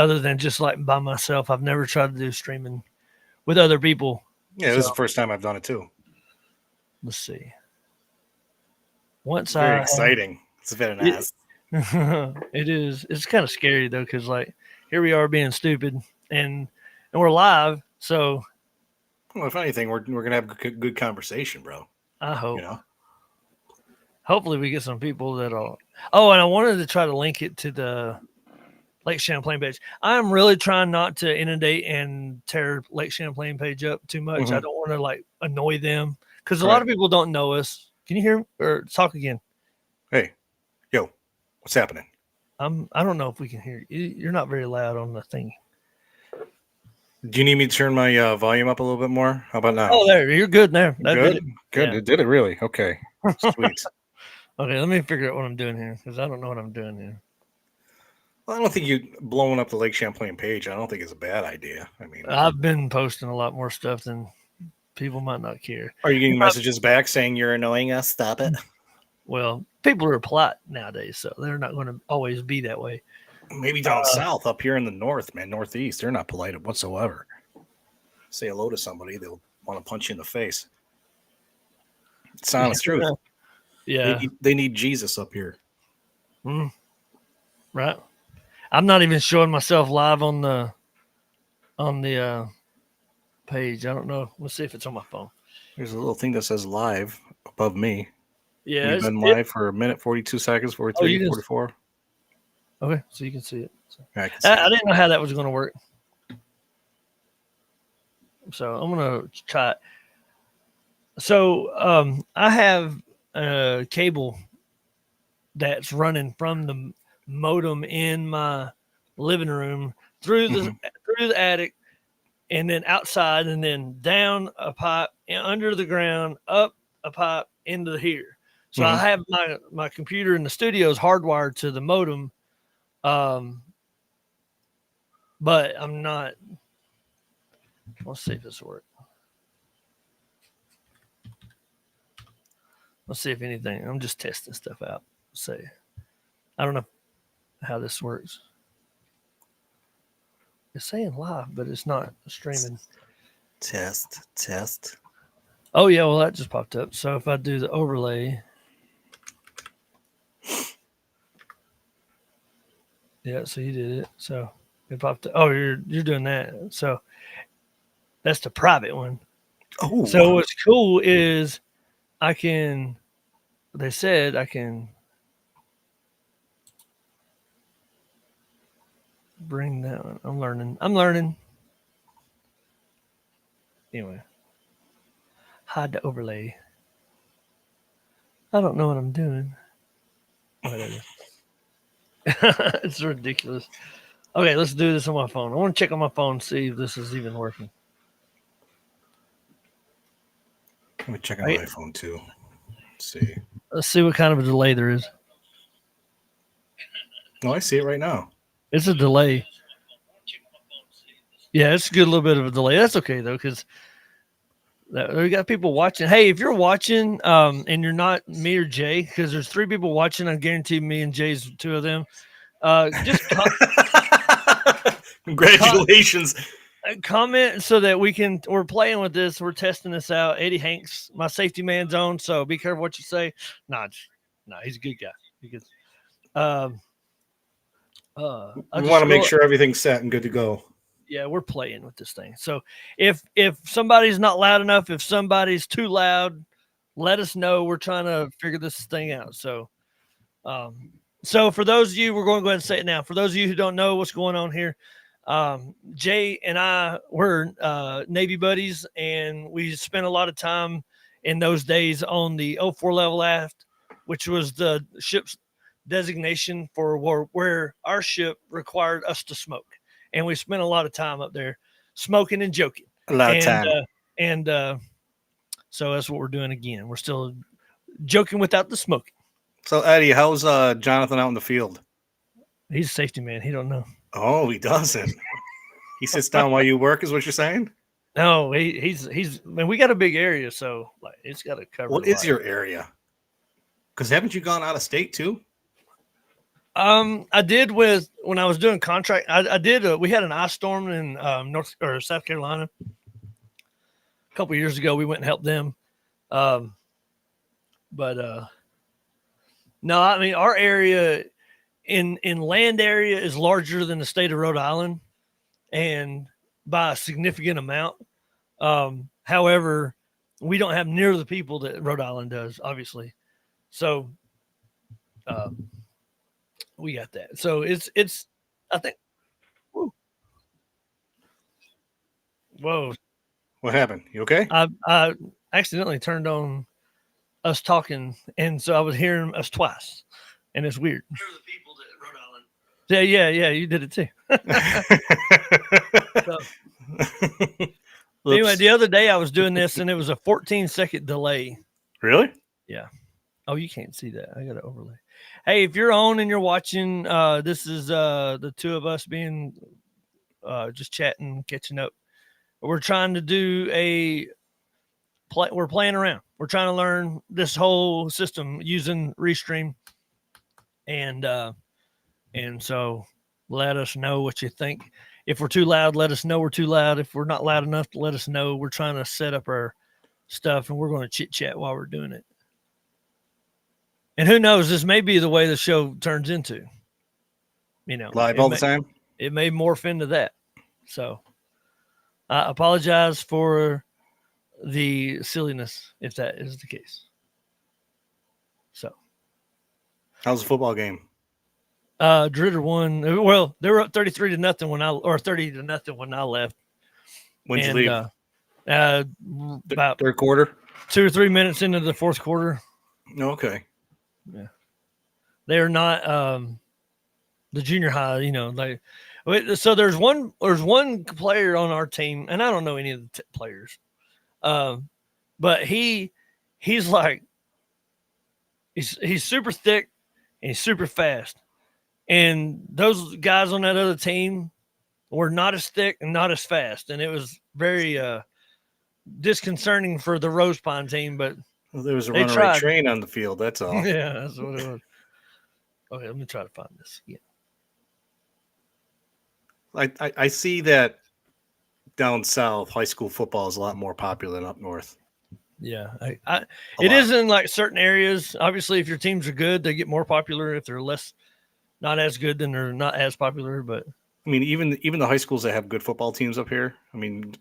other than just like by myself. I've never tried to do streaming with other people. Yeah, So this is the first time I've done it too. let's see. Once Very I exciting. It's very it, nice. it is. It's kind of scary though, because like here we are being stupid, and we're live. So Well, if anything, we're gonna have good conversation, bro. I You hope. know. Hopefully, we get some people that'll. Oh, and I wanted to try to link it to the Lake Champlain page. I'm really trying not to inundate and tear Lake Champlain page up too much. I Mm-hmm. don't want to like annoy them because a lot Right. of people don't know us. Can you hear me or talk again? Hey, yo, what's happening? I don't know if we can hear you. You're not very loud on the thing. Do you need me to turn my volume up a little bit more? How about now? Oh, there. You're good there. That did Good. it. Good. Yeah. It did it really. Okay. Sweet. Okay, let me figure out what I'm doing here because I don't know what I'm doing here. Well, I don't think you blowing up the Lake Champlain page. I don't think it's a bad idea. I mean, I've been posting a lot more stuff than people might not care. are you getting messages back saying you're annoying us? Stop it. Well, people are polite nowadays, so they're not going to always be that way. Maybe down south, up here in the north, man, northeast, they're not polite whatsoever. Say hello to somebody, they'll want to punch you in the face. It's the honest truth. Yeah. They need Jesus up here. Right. I'm not even showing myself live on the page. I don't know. Let's see if it's on my phone. There's a little thing that says live above me. Yeah. We've been live for a minute, 42 seconds, 43, you can, 44. okay, so you can see it. So, Yeah, I can see I didn't know how that was going to work. So I'm going to try it. So I have a cable that's running from the modem in my living room through the attic, and then outside, and then down a pipe, and under the ground, up a pipe into here. So I have my computer in the studio is hardwired to the modem, but I'm not. Let's see if this works. Let's see if anything. I'm just testing stuff out. Let's see. I don't know how this works. It's saying live, but it's not streaming. Test. Oh yeah, well that just popped up. So if I do the overlay, yeah. So you did it. So it popped up. Oh, you're doing that. So that's the private one. Oh, so what's cool is I can. They said I can bring that one. I'm learning. Anyway, hide the overlay. I don't know what I'm doing. Whatever. It's ridiculous. Okay, let's do this on my phone. I want to check on my phone and see if this is even working. let me check on my phone too. See. Let's see what kind of a delay there is. No, I see it right now. It's a delay. Yeah, it's a good little bit of a delay. That's okay though, because we got people watching. Hey, if you're watching, and you're not me or Jay, because there's 3 people watching, I guarantee me and Jay's 2 of them. Just Congratulations. Comment so that we're playing with this. We're testing this out. Eddie Hanks, my safety man's on, so be careful what you say. Nah, he's a good guy. Because, we want to make sure everything's set and good to go. Yeah, we're playing with this thing. So if somebody's not loud enough, if somebody's too loud, let us know. We're trying to figure this thing out. So, so for those of you, we're going to go ahead and say it now. For those of you who don't know what's going on here, Jay and I were Navy buddies, and we spent a lot of time in those days on the 04 Level Aft, which was the ship's designation for where our ship required us to smoke. And we spent a lot of time up there smoking and joking. A lot of time. So that's what we're doing again. We're still joking without the smoking. So, Eddie, how's Jonathan out in the field? He's a safety man. He don't know. Oh, he doesn't. He sits down while you work, is what you're saying? No, he's. Man, we got a big area, so like it's got to cover. What is your area? Because haven't you gone out of state too? I did when I was doing contract. I did. We had an ice storm in North or South Carolina a couple years ago. We went and helped them. Um, but no, I mean our area in land area is larger than the state of Rhode Island, and by a significant amount. However, we don't have near the people that Rhode Island does, obviously. So um, we got that. So it's. I think. Whoa! What happened? You okay? I accidentally turned on us talking, and so I was hearing us twice, and it's weird. Near the people that Rhode Island. Yeah. You did it too. So, anyway, the other day I was doing this, and it was a 14-second delay. Really? Yeah. Oh, you can't see that. I got to overlay. Hey, if you're on and you're watching, this is the two of us being just chatting, catching up. We're trying to do we're playing around. We're trying to learn this whole system using Restream, and so let us know what you think. If we're too loud, let us know we're too loud. If we're not loud enough, let us know. We're trying to set up our stuff, and we're going to chit chat while we're doing it. And who knows, this may be the way the show turns into. Live all the time. It may morph into that. So I apologize for the silliness if that is the case. So how's the football game? Dritter won. Well, they were up 33-0 when I 30-0 when I left. When'd you leave? About third quarter, 2 or 3 minutes into the fourth quarter. Okay. Yeah, they are not the junior high. So there's one player on our team, and I don't know any of the players, but he's like he's super thick and he's super fast, and those guys on that other team were not as thick and not as fast, and it was very disconcerting for the Rose Pine team. But there was a runaway train on the field. That's all. Yeah, that's what it was. Okay, let me try to find this again. I see that down south, high school football is a lot more popular than up north. Yeah, it is in like certain areas. Obviously, if your teams are good, they get more popular. If they're not as good, then they're not as popular. But I mean, even the high schools that have good football teams up here, I mean,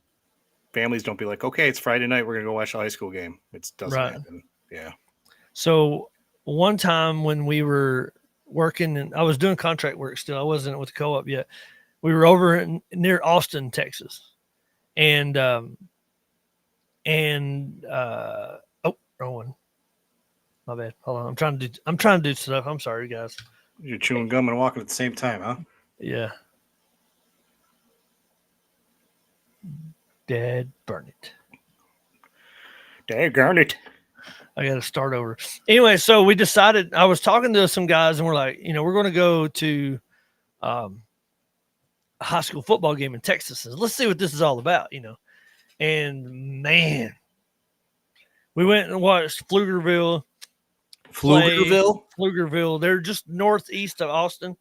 families don't be like, okay, it's Friday night, we're gonna go watch a high school game. It doesn't happen. Yeah. So one time when we were working, and I was doing contract work still, I wasn't with the co-op yet. We were over near Austin, Texas, and wrong one. My bad. Hold on, I'm trying to do stuff. I'm sorry, guys. You're chewing gum and walking at the same time, huh? Yeah. Dad burn it. Dad burn it. I got to start over. Anyway, so we decided, I was talking to some guys and we're like, we're going to go to a high school football game in Texas. Let's see what this is all about, And man, we went and watched Pflugerville. Pflugerville. They're just northeast of Austin.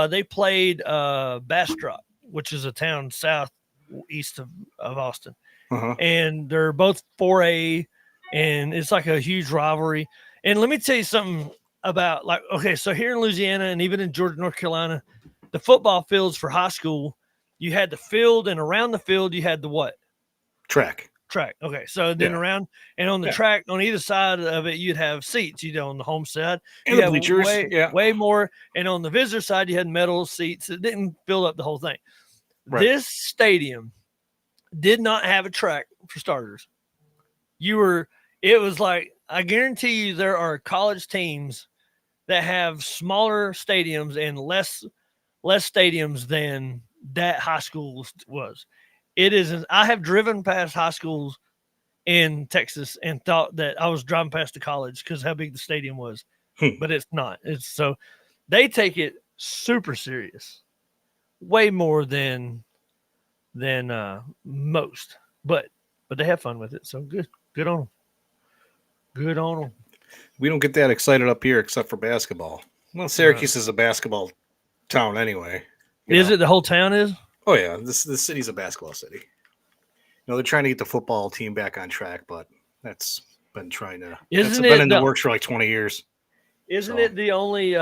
They played Bastrop, which is a town southeast of Austin. Uh-huh. And they're both 4A, and it's like a huge rivalry. And let me tell you something about, like, okay, so here in Louisiana and even in Georgia, North Carolina, the football fields for high school, you had the field, and around the field you had the what? Track. Okay, so then around and on the track, on either side of it, you'd have seats. On the home side, you had bleachers, way more, and on the visitor side, you had metal seats. It didn't fill up the whole thing. Right. This stadium did not have a track for starters. It was like, I guarantee you, there are college teams that have smaller stadiums and less stadiums than that high school was. It is. I have driven past high schools in Texas and thought that I was driving past the college because how big the stadium was, but it's not. So they take it super serious, way more than most. But they have fun with it. So good on them. Good on them. We don't get that excited up here except for basketball. Well, Syracuse is a basketball town anyway. Is it? The whole town is? Oh yeah, this city's a basketball city. They're trying to get the football team back on track, but that's been trying to. It's been in the works for like 20 years. Isn't it the only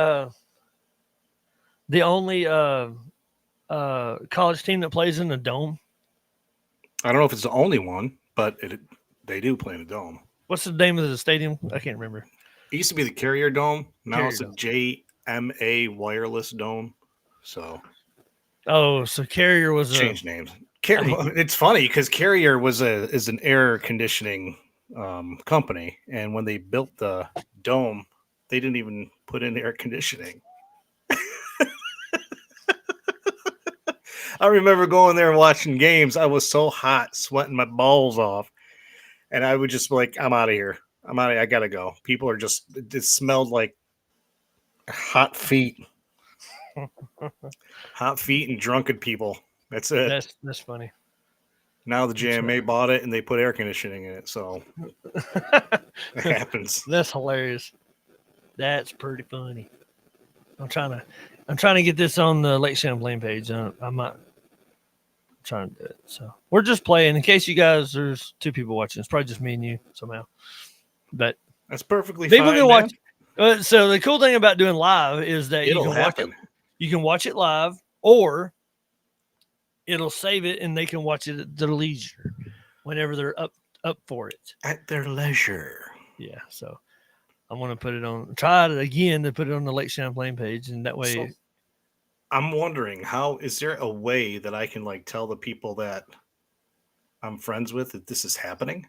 college team that plays in the dome? I don't know if it's the only one, but they do play in a dome. What's the name of the stadium? I can't remember. It used to be the Carrier Dome. Now it's a JMA Wireless Dome. So. Oh, so Carrier was changed names. It's funny because Carrier is an air conditioning company, and when they built the dome, they didn't even put in air conditioning. I remember going there and watching games. I was so hot, sweating my balls off, and I would just be like, "I'm out of here. I'm out of here. I gotta go." People are just. It smelled like hot feet, hot feet, and drunken people. That's it. That's funny. Now the JMA bought it and they put air conditioning in it, so it happens. That's hilarious. That's pretty funny. I'm trying to get this on the Lake Champlain page. I'm not trying to do it. So we're just playing. In case you guys, there's 2 people watching. It's probably just me and you somehow. But that's perfectly people fine. Can watch. So the cool thing about doing live is that it'll happen. You can watch it live, or it'll save it and they can watch it at their leisure whenever they're up for it. At their leisure. Yeah. So I want to put it on, try it again to put it on the Lake Champlain page. And that way. So, I'm wondering, is there a way that I can like tell the people that I'm friends with that this is happening?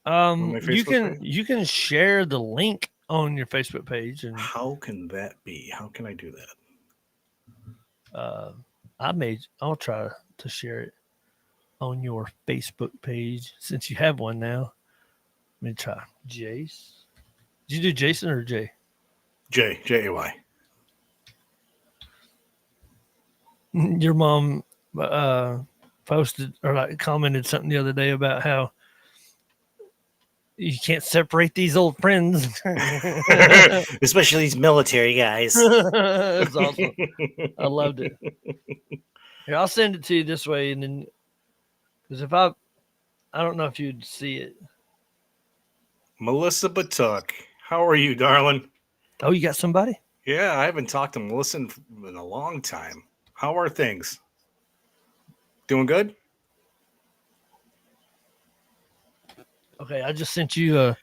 You can share the link on your Facebook page. And how can that be? How can I do that? I'll try to share it on your Facebook page since you have one now. Let me try. Jace. Did you do Jason or Jay? Jay. Your mom posted or like commented something the other day about how you can't separate these old friends. Especially these military guys. That's awesome. I loved it. Here, I'll send it to you this way, and then because if I don't know if you'd see it. Melissa Batuk, how are you, darling? Oh, you got somebody? Yeah, I haven't talked to Melissa in a long time. How are things? Doing good? Okay, I just sent you a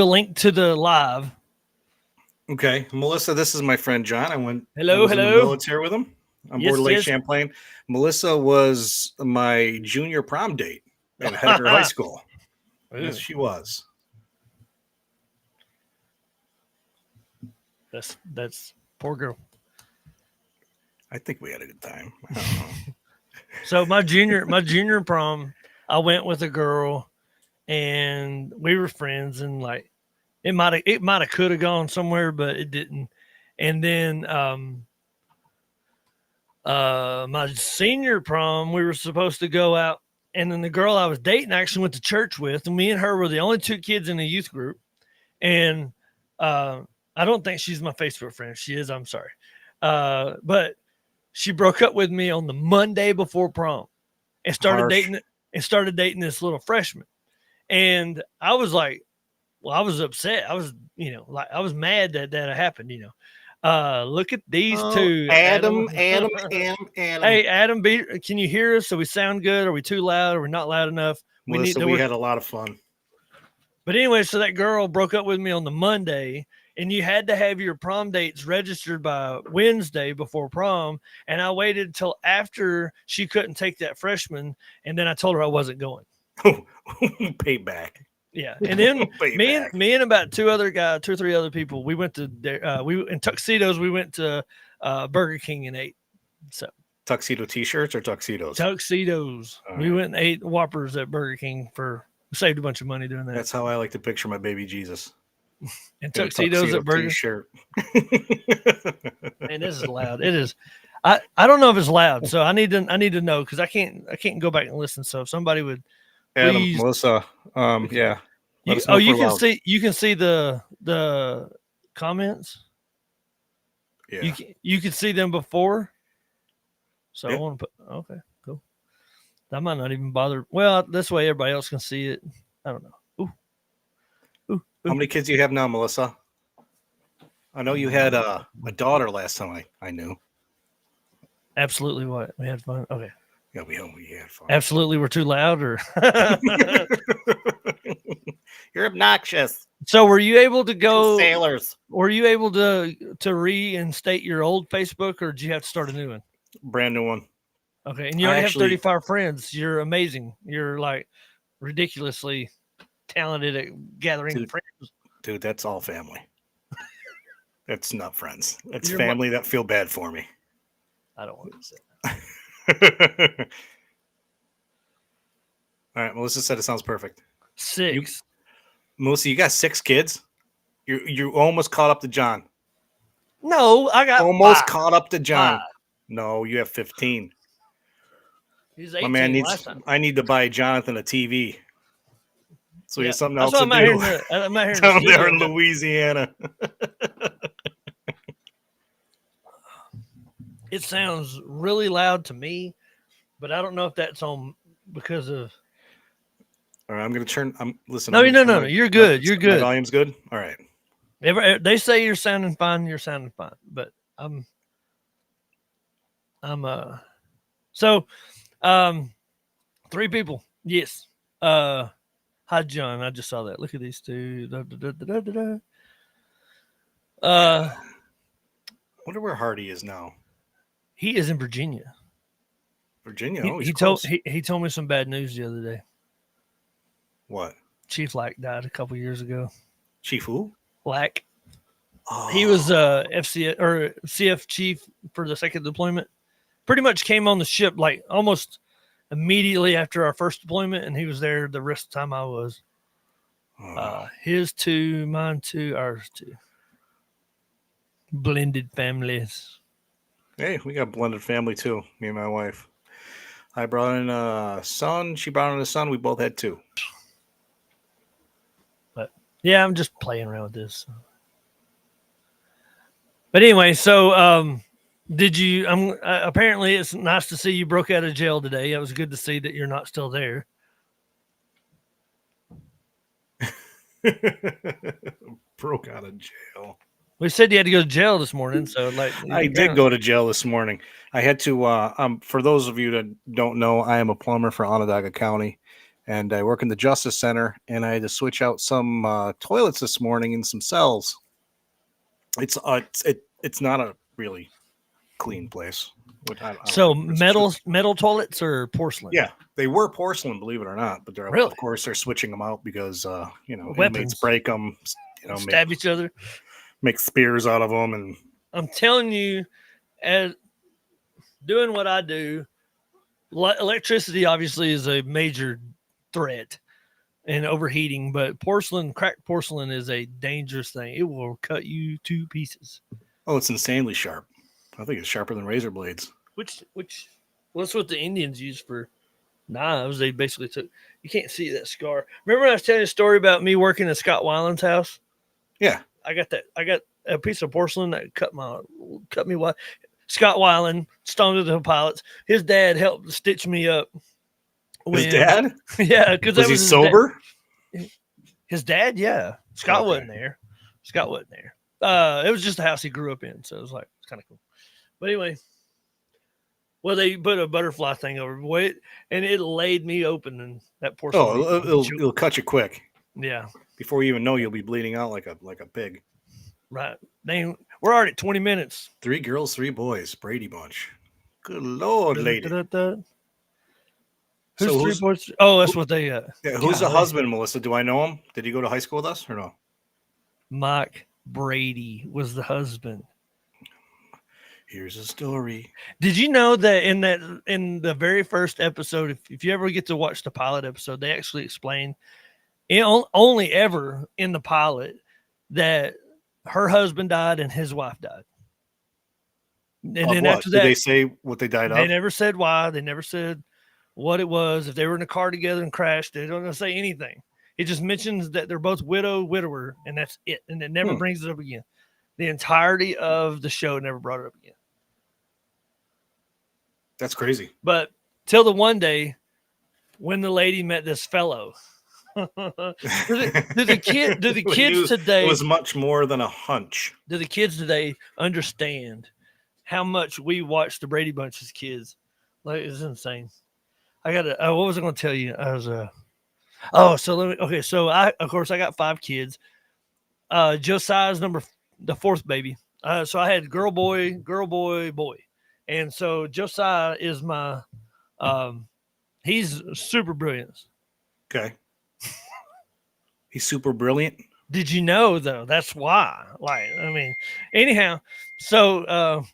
link to the live. Okay, Melissa, this is my friend John. I was hello. in the military with him. I'm board Lake Champlain. Melissa was my junior prom date at Hedegar High School. Yes, she was. That's poor girl. I think we had a good time. I don't know. So my junior prom, I went with a girl, and we were friends, and like it might have could have gone somewhere, but it didn't. And then my senior prom, we were supposed to go out, and then the girl I was dating actually went to church with, and me and her were the only 2 kids in the youth group. And I don't think she's my Facebook friend. If she is, I'm sorry. But she broke up with me on the Monday before prom and started dating this little freshman. And I was like, well, I was upset. I was, I was mad that happened, Look at these 2. Adam. Hey, Adam, can you hear us? So we sound good? Are we too loud? Are we not loud enough? We had a lot of fun. But anyway, so that girl broke up with me on the Monday, and you had to have your prom dates registered by Wednesday before prom. And I waited till after she couldn't take that freshman, and then I told her I wasn't going. Payback. Yeah, and then me and about 2 or 3 other people, we went to in tuxedos. We went to Burger King and ate. So tuxedo T-shirts or tuxedos? Tuxedos. Right. We went and ate Whoppers at Burger King saved a bunch of money doing that. That's how I like to picture my baby Jesus. And tuxedos at Burger T-shirt. Man, this is loud. It is. I don't know if it's loud, so I need to know because I can't go back and listen. So if somebody would. Adam, Melissa, yeah. You can see the comments. Yeah. You could see them before. So I Yeah. want to put okay, cool. I might not even bother. Well, this way everybody else can see it. I don't know. Ooh, How ooh. many kids do you have now, Melissa? I know you had a daughter last time I knew. Absolutely, what we had fun. Okay, Yeah, we had fun. absolutely, we're too loud. Or You're obnoxious. so, were you able to go? Sailors. Were you able to reinstate your old Facebook, or did you have to start a new one? Brand new one. Okay, and you I already have actually, 35 friends. You're amazing. You're like ridiculously talented at gathering dude, friends. dude, that's all family. That's not friends. That's You're family that feel bad for me. I don't want to say All right, Melissa said it sounds perfect. that. 6. Melissa, you got 6 kids. You almost caught up to John. No, I got Almost 5. caught up to 5. John. No, you have 15. He's My man 18 last needs. time. I need to buy Jonathan a TV, so he Yeah, has something that's else why to I'm out here. do I'm out here in the down there studio. in Louisiana. It sounds really loud to me, but I don't know if that's on because of. All right, I'm gonna turn. I'm listen. No, I'm, no, I'm no, no. gonna. You're good. You're My good. volume's good. All right. They say you're sounding fine. You're sounding fine, but I'm. So, um, 3 people. Yes. Hi, John. I just saw that. Look at these two. Da, da, da, da, da, da. Yeah. Wonder where Hardy is now. He is in Virginia. Virginia. He, Oh, he's he told close. he told me some bad news the other day. What? Chief Lack died a couple years ago. Chief who? Lack. Oh, He was FC or CF chief for the second deployment. Pretty much came on the ship like almost immediately after our first deployment, and he was there the rest of the time I was. His 2, mine 2, ours 2. Blended families. Hey, we got blended family too. Me and my wife. I brought in a son. She brought in a son. We both had 2. But yeah, I'm just playing around with this. But anyway, so did you? Apparently it's nice to see you broke out of jail today. It was good to see that you're not still there. Broke out of jail. We said you had to go to jail this morning, so like I did go to jail this morning. I had to. For those of you that don't know, I am a plumber for Onondaga County, and I work in the Justice Center. And I had to switch out some toilets this morning in some cells. It's not a really clean place. So metal toilets or porcelain? Yeah, they were porcelain, believe it or not, but Really? of course they're switching them out because inmates Weapons. break them, Stab each other. make spears out of them, and I'm telling you, as doing what I do, electricity obviously is a major threat and overheating, but cracked porcelain is a dangerous thing. It will cut you to pieces. oh, it's insanely sharp. I think it's sharper than razor blades. Which well, that's what the Indians used for knives. They basically took. You can't see that scar. Remember, I was telling you a story about me working at Scott Weiland's house. Yeah, I got a piece of porcelain that cut me wide. Scott Weiland, Stone to the Pilots. His dad helped stitch me up. His dad? Yeah, because was he sober? His dad, yeah. Scott wasn't there. It was just the house he grew up in, so it was like it's kind of cool. But anyway, well, they put a butterfly thing over it, and it laid me open, and that porcelain. Oh, it'll cut you quick. Yeah. Before you even know, you'll be bleeding out like a pig. Right. We're already at 20 minutes. 3 girls, 3 boys. Brady Bunch. Good Lord, lady. Who's 3 boys? Oh, that's what they. Yeah, who's the husband, Melissa? Do I know him? Did he go to high school with us or no? Mike Brady was the husband. Here's a story. Did you know that in the very first episode, if you ever get to watch the pilot episode, they actually explain only ever in the pilot that her husband died and his wife died. And then what? after that, did they say what they died of? They never said why. They never said what it was. If they were in a car together and crashed, they don't say anything. It just mentions that they're both widower, and that's it. And it never brings it up again. The entirety of the show never brought it up again. That's crazy. But till the one day when the lady met this fellow. do the We kids knew it today was much more than a hunch. do the kids today understand how much we watched the Brady Bunch as kids? Like it's insane. I got what was I going to tell you? I was so let me okay. So I of course I got 5 kids. Josiah's the fourth baby. So I had girl, boy, boy, and so Josiah is my he's super brilliant. Okay. He's super brilliant. Did you know though? That's why. Like, I mean, anyhow. So,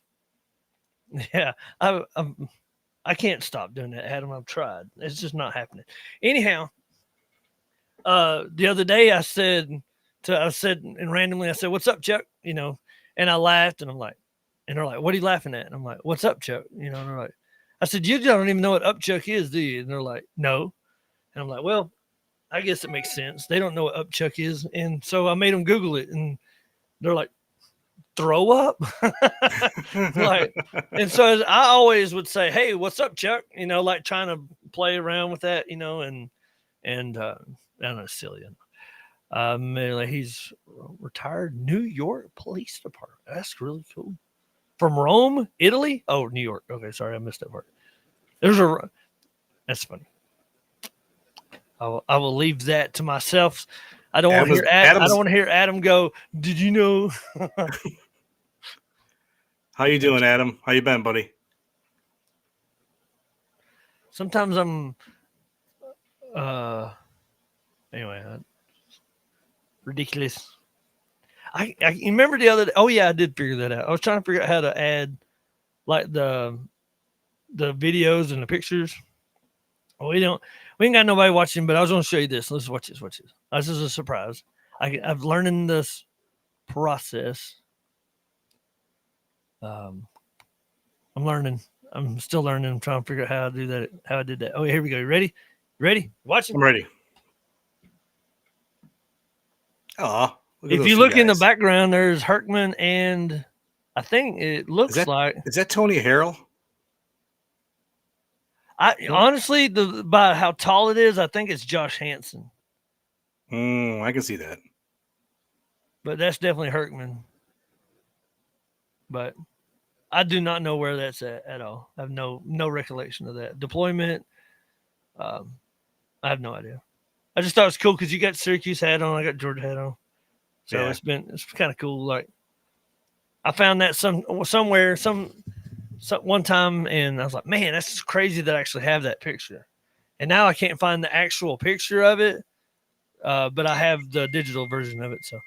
yeah, I can't stop doing that, Adam. I've tried. It's just not happening. Anyhow, the other day I said and randomly I said, "What's up, Chuck?" You know, and I laughed and I'm like, and they're like, "What are you laughing at?" And I'm like, "What's up, Chuck?" You know, and they're like, I said, "You don't even know what upchuck is, do you?" And they're like, "No." And I'm like, "Well, I guess it makes sense. They don't know what upchuck is." And so I made them Google it and they're like, "Throw up?" Like, and so I always would say, "Hey, what's up, Chuck?" You know, like trying to play around with that, you know, and I don't know, silly. Like he's retired New York Police Department. That's really cool. From Rome, Italy. Oh, New York. Okay, sorry, I missed that part. There's a. That's funny. I will leave that to myself. I don't want to hear. I don't Adam's. want to hear Adam go. Did you know? How you doing, Adam? How you been, buddy? Sometimes I'm. Uh. Anyway, ridiculous. I remember the other day. Oh yeah, I did figure that out. I was trying to figure out how to add like the videos and the pictures. We ain't got nobody watching, but I was going to show you this. Let's watch this. Watch this. This is a surprise. I've learning this process. Um, I'm learning. I'm still learning. I'm trying to figure out how to do that. How I did that. Oh, here we go. You ready? Ready? Watching. I'm ready. Oh, If you look in the background, there's Herkman and I think it looks like is that Tony Harrell? honestly by how tall it is, I think it's Josh Hansen. I can see that. But that's definitely Herkman. But I do not know where that's at all. I have no recollection of that deployment. Um, I have no idea. I just thought it was cool because you got Syracuse hat on, I got Georgia hat on, so Yeah. it's kind of cool. Like I found that somewhere some one time, and I was like, man, that's crazy that I actually have that picture. And now I can't find the actual picture of it, but I have the digital version of it. So,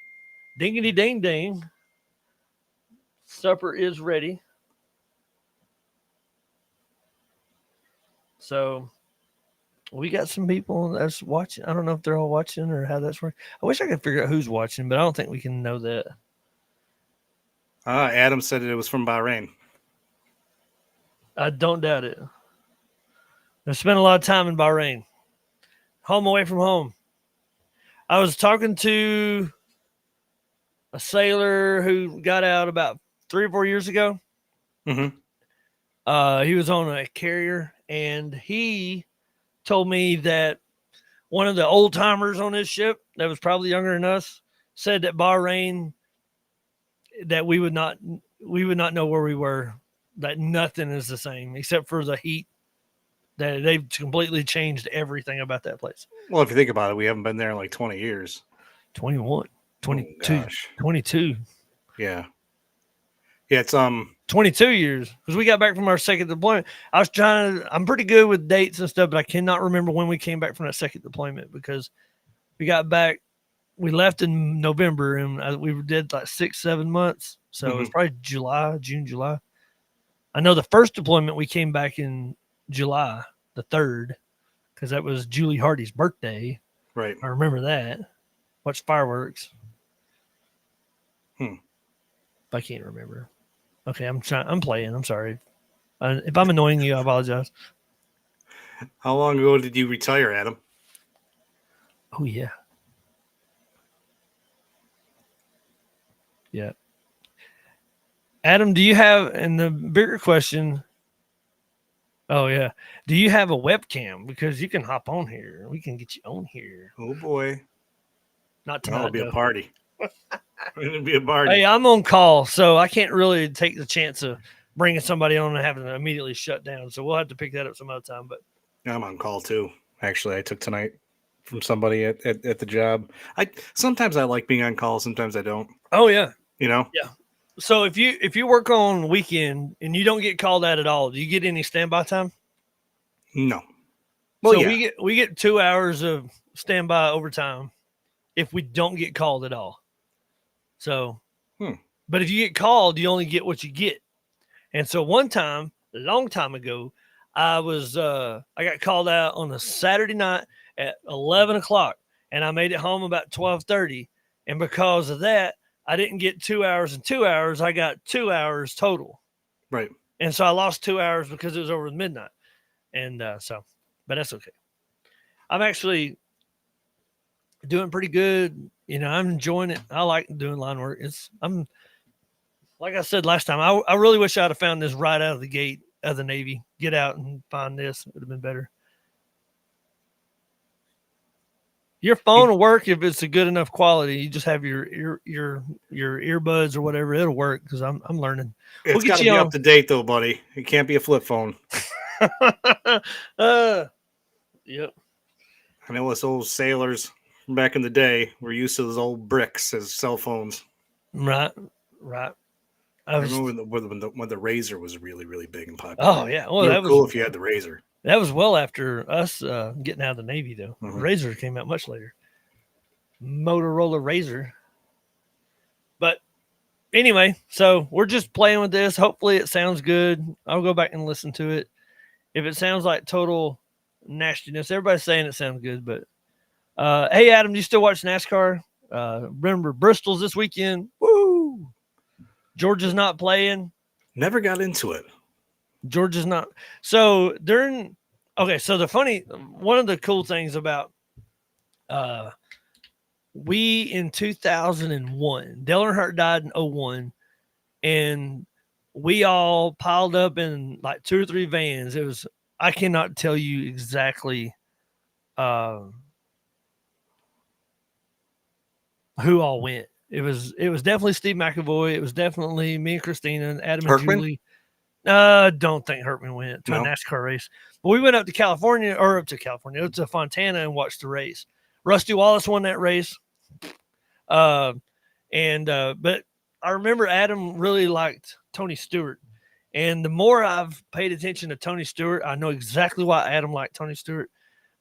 dingity ding ding, supper is ready. So we got some people that's watching. I don't know if they're all watching or how that's working. I wish I could figure out who's watching, but I don't think we can know that. Adam said it was from Bahrain. I don't doubt it. I spent a lot of time in Bahrain, home away from home. I was talking to a sailor who got out about 3 or 4 years ago. Mm-hmm. He was on a carrier, and he told me that one of the old timers on this ship that was probably younger than us said that Bahrain, that we would not know where we were, that nothing is the same except for the heat, that they've completely changed everything about that place. Well, if you think about it, we haven't been there in like 20 years. 21, 22, Oh, gosh. 22. Yeah. Yeah, it's 22 years because we got back from our second deployment. I'm pretty good with dates and stuff, but I cannot remember when we came back from that second deployment because we got back, we left in November and we did like 6-7 months. So it's probably June, July. I know the first deployment we came back in July the 3rd because that was Julie Hardy's birthday. right. I remember that. Watched fireworks. I can't remember. Okay, I'm playing. I'm sorry. If I'm annoying you, I apologize. How long ago did you retire, Adam? Oh yeah. Yeah. Adam, do you have, and the bigger question, oh, yeah, do you have a webcam? Because you can hop on here. We can get you on here. Oh boy. Not No, it'll tonight, be a though. party. It'll be a party. Hey, I'm on call, so I can't really take the chance of bringing somebody on and having to immediately shut down. So we'll have to pick that up some other time. But I'm on call too. Actually, I took tonight from somebody at the job. I sometimes I like being on call, sometimes I don't. oh yeah, You know? yeah. So if you work on weekend and you don't get called out at all, do you get any standby time? No. Well, So yeah. we get 2 hours of standby overtime if we don't get called at all. So, Hmm. but if you get called, you only get what you get. And so one time, a long time ago, I got called out on a Saturday night at 11 o'clock, and I made it home about 12:30. And because of that, I didn't get 2 hours and 2 hours. I got 2 hours total, Right. and so I lost 2 hours because it was over midnight. And but that's okay. I'm actually doing pretty good. I'm enjoying it. I like doing line work. I'm like I said last time. I really wish I'd have found this right out of the gate of the Navy. Get out and find this. It would have been better. Your phone will work if it's a good enough quality. You just have your earbuds or whatever. It'll work because I'm learning. We'll It's got get to you be up on. to date though, buddy. It can't be a flip phone. uh, yep. I know us old sailors from back in the day were used to those old bricks as cell phones. Right. Right. I I was. remember when the razor was really really big and Oh popular. yeah. Well, You were cool if you had the razor. that was well after us getting out of the Navy though. Hmm. Razor came out much later. Motorola Razor. But anyway, so we're just playing with this. Hopefully, it sounds good. I'll go back and listen to it. If it sounds like total nastiness, everybody's saying it sounds good. But hey, Adam, do you still watch NASCAR? Remember Bristol's this weekend? Woo! Georgia's not playing. Never got into it. Georgia's not. So during okay, so one of the cool things about uh we in 2001, Dale Earnhardt died in '01, and we all piled up in like two or three vans. It was I cannot tell you exactly uh, who all went. It was definitely Steve McAvoy. It was definitely me and Christina and Adam and Herkman? Julie. Don't think Hertman went to a No. NASCAR race, but we went up to California or up to Fontana and watched the race. Rusty Wallace won that race. Uh, but I remember Adam really liked Tony Stewart. And the more I've paid attention to Tony Stewart, I know exactly why Adam liked Tony Stewart.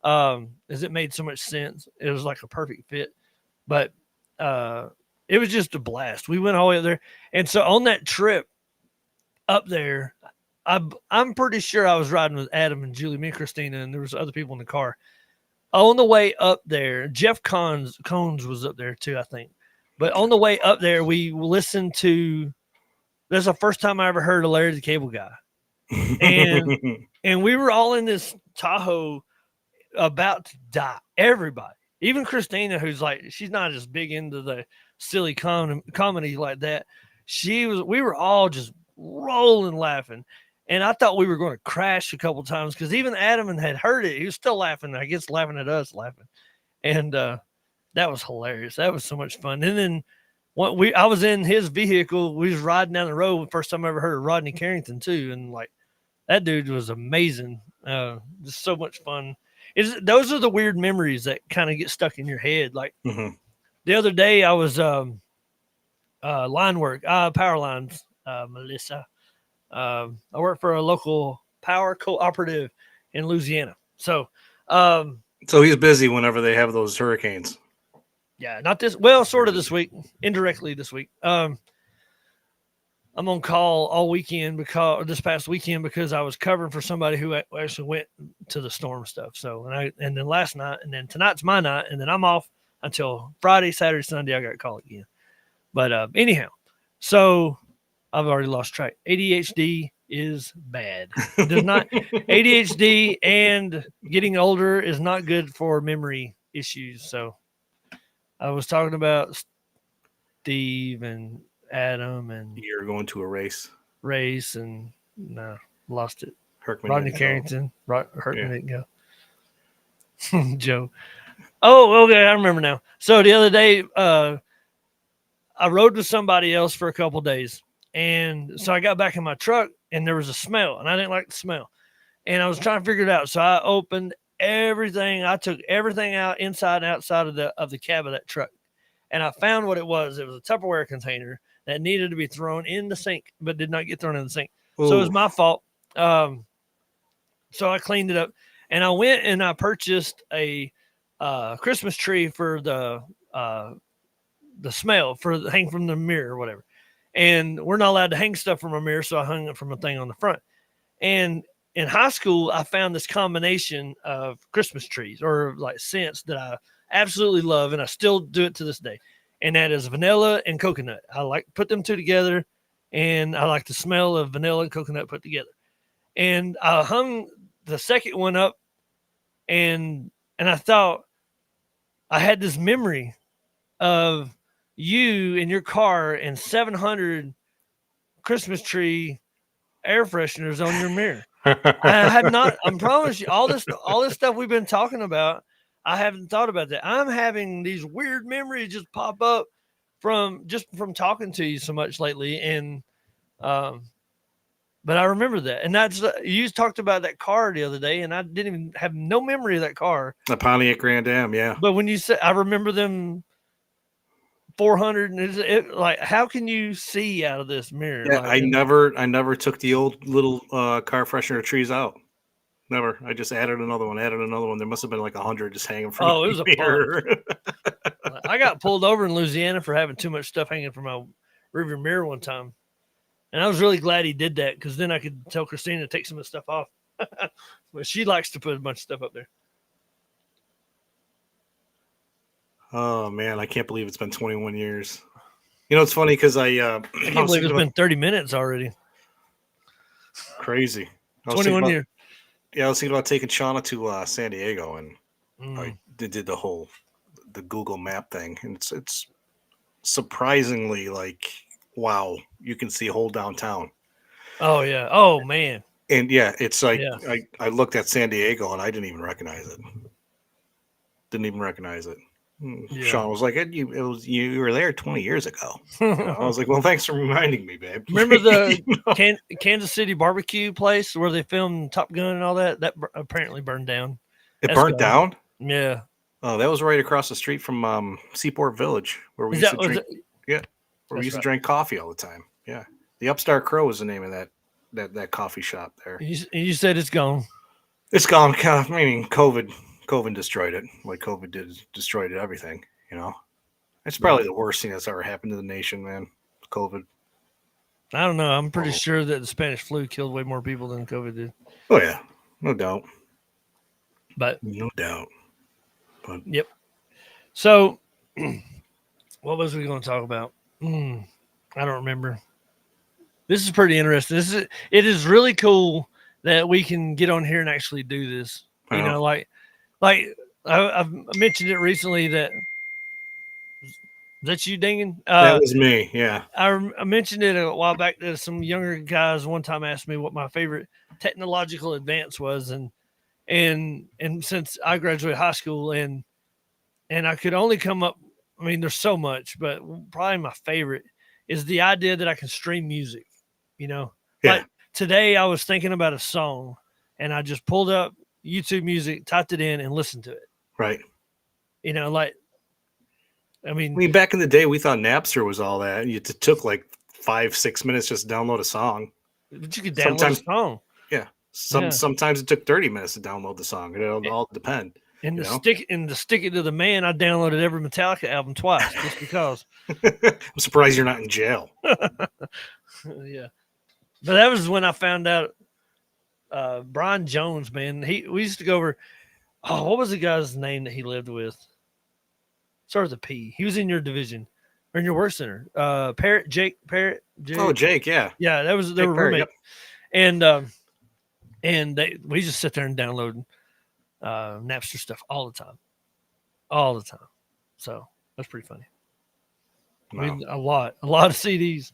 As it made so much sense. It was like a perfect fit. But uh, it was just a blast. We went all the way up there. And so on that trip up there, I'm pretty sure I was riding with Adam and Julie, me and Christina, and there was other people in the car. On the way up there, Jeff Cones was up there too, I think. But on the way up there, we listened to. That's the first time I ever heard of Larry the Cable Guy, and and we were all in this Tahoe about to die. Everybody, even Christina, who's like she's not as big into the silly comedy like that. She was. We were all just rolling laughing, and I thought we were going to crash a couple times because even Adam had heard it. He was still laughing. I guess laughing at us laughing, and that was hilarious. That was so much fun. And then I was in his vehicle. We was riding down the road. First time I ever heard of Rodney Carrington too, and like that dude was amazing. Just so much fun. Those are the weird memories that kind of get stuck in your head. Like Mhm. the other day, I was line work, power lines. Melissa, I work for a local power cooperative in Louisiana. So, So he's busy whenever they have those hurricanes. yeah, not this. Well, sort of this week, indirectly this week. I'm on call all weekend because this past weekend because I was covering for somebody who actually went to the storm stuff. So and then last night and then tonight's my night and then I'm off until Friday, Saturday, Sunday. I got to call again. But anyhow, so I've already lost track. ADHD is bad. It does not. ADHD and getting older is not good for memory issues. So I was talking about Steve and Adam and You're going to a race. Race, and no, lost it. Herkman Rodney didn't go. Carrington, Hurtman Yeah. didn't go. Joe. Oh, okay, I remember now. So the other day, I rode with somebody else for a couple days, and so I got back in my truck, and there was a smell, and I didn't like the smell, and I was trying to figure it out. So I opened everything. I took everything out, inside and outside of the cab of that truck, and I found what it was. It was a Tupperware container that needed to be thrown in the sink, but did not get thrown in the sink. So it was Ooh. my fault. So I cleaned it up, and I went and I purchased a Christmas tree for uh, the smell for the hang from the mirror or whatever. And we're not allowed to hang stuff from a mirror, so I hung it from a thing on the front. And in high school, I found this combination of Christmas trees or like scents that I absolutely love, and I still do it to this day. And that is vanilla and coconut. I like to put them two together, and I like the smell of vanilla and coconut put together. And I hung the second one up, and I thought I had this memory of you in your car and 700 Christmas tree air fresheners on your mirror. I have not. I'm promise you, all this stuff we've been talking about, I haven't thought about that. I'm having these weird memories just pop up from talking to you so much lately, and um, but I remember that, and that's you talked about that car the other day, and I didn't even have no memory of that car. The Pontiac Grand Am, yeah. But when you said, I remember them 400, and like, how can you see out of this mirror? Yeah, Like, I never took the old little car freshener trees out. Never. I just added another one, added another one. There must have been like 100 just hanging from oh, it my was a bunch. mirror. I got pulled over in Louisiana for having too much stuff hanging from my rearview mirror one time, and I was really glad he did that because then I could tell Christina to take some of the stuff off. But she likes to put a bunch of stuff up there. Oh man, I can't believe it's been 21 years. You know, it's funny because I I can't was believe thinking it's about been 30 minutes already. crazy. I was thinking 21 about years. yeah, I was thinking about taking Shauna to San Diego, and I Mm. did the Google Map thing, and it's surprisingly like wow, you can see whole downtown. Oh yeah. Oh man. And yeah, it's like Yeah. I looked at San Diego and I didn't even recognize it. Didn't even recognize it. Yeah. Sean was like, it was you were there 20 years ago." I was like, "Well, thanks for reminding me, babe." Remember the You know? Kansas City barbecue place where they filmed Top Gun and all that? That apparently burned down. It That's burnt gone. down. Yeah. Oh, that was right across the street from Seaport Village, where we Is used to that was drink. it? Yeah, where we That's used to right. drink coffee all the time. Yeah, the Upstart Crow is the name of that coffee shop there. You said it's gone. It's gone. I mean, COVID destroyed it. Like COVID did destroyed everything. You know, it's Right. probably the worst thing that's ever happened to the nation, man. COVID. I don't know. I'm pretty Oh, sure that the Spanish flu killed way more people than COVID did. oh yeah, no doubt, But no doubt. But yep. So what was we going to talk about? Mm, I don't remember. This is pretty interesting. It is really cool that we can get on here and actually do this. You uh, know, like I've mentioned it recently that you dinging. that was me. Yeah. I mentioned it a while back that some younger guys one time asked me what my favorite technological advance was, and since I graduated high school and I could only come up. I mean, there's so much, but probably my favorite is the idea that I can stream music. You know, Yeah. like today I was thinking about a song, and I just pulled up YouTube Music, typed it in, and listened to it. Right. You know, like I I mean, mean, back in the day, we thought Napster was all that. It took like 5, 6 minutes just to download a song. but you could download a Sometimes, song. yeah. Yeah, Sometimes it took 30 minins to download the song. It'll all depend. and You to know. stick it to the man, I downloaded every Metallica album twice just because. I'm surprised you're not in jail. Yeah, but that was when I found out Brian Jones. Man, we used to go over. Oh, what was the guy's name that he lived with? Starts with a P. He was in your division or in your work center. Parrot, Oh, Jake. Jake. Yeah. Yeah, that was they Jake were Perry. roommates, Yep. and we just sit there and download Napster stuff all the time. So that's pretty funny. I Wow. mean, a lot of CDs.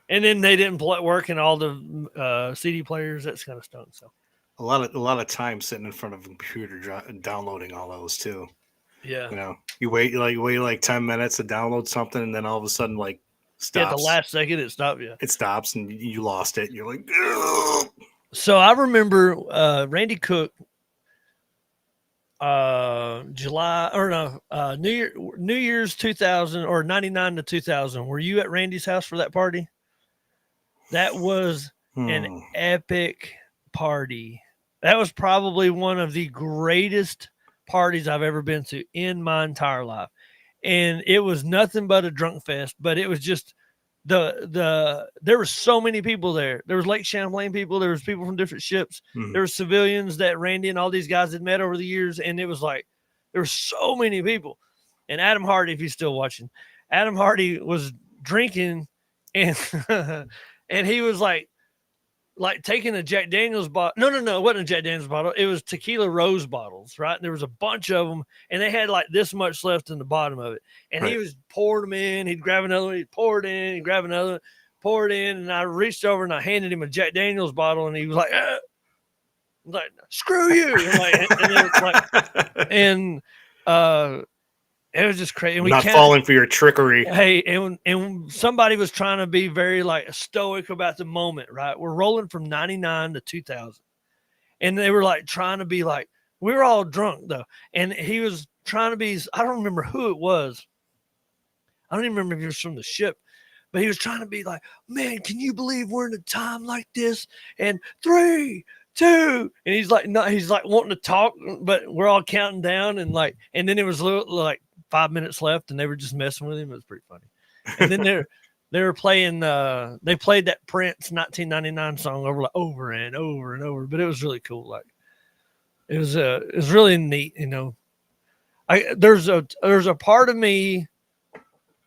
And then they didn't work in all the CD players. That's kind of stunk. So A lot of time sitting in front of a computer downloading all those too. yeah, You wait like 10 minutes to download something, and then all of a sudden like yeah. At the stops. last second, it stopped. Yeah. It stops, and you lost it. You're like, "Ugh." So I remember Randy Cook, July or no, New Year's 2000 or 99 to 2000. Were you at Randy's house for that party? That was an Hmm. epic party. That was probably one of the greatest parties I've ever been to in my entire life. And it was nothing but a drunk fest, but it was just there were so many people there. There was Lake Champlain people, there was people from different ships, Hmm. there were civilians that Randy and all these guys had met over the years, and it was like there were so many people. And Adam Hardy, if he's still watching, Adam Hardy was drinking and and he was like taking a Jack Daniels bottle. No, it wasn't a Jack Daniels bottle. It was tequila rose bottles, right? And there was a bunch of them, and they had like this much left in the bottom of it. And he Right. was pouring them in. He'd grab another one, he'd pour it in, he'd grab another one, pour it in. And I reached over and I handed him a Jack Daniels bottle, and he was like screw you, and it was like, and uh, it was just crazy. And I'm we not kind falling for your trickery. Hey, and somebody was trying to be very like stoic about the moment, right? We're rolling from 99 to 2000. And they were like trying to be like, we were all drunk though. And he was trying to be, I don't remember who it was. I don't even remember if he was from the ship, but he was trying to be like, man, can you believe we're in a time like this? And 3, 2, and he's like, no, he's like wanting to talk, but we're all counting down and like, and then it was like 5 minutes left, and they were just messing with him. It was pretty funny. And then they were playing. They played that Prince 1999 song over and over and over, but it was really cool. Like it was really neat. You know, there's a part of me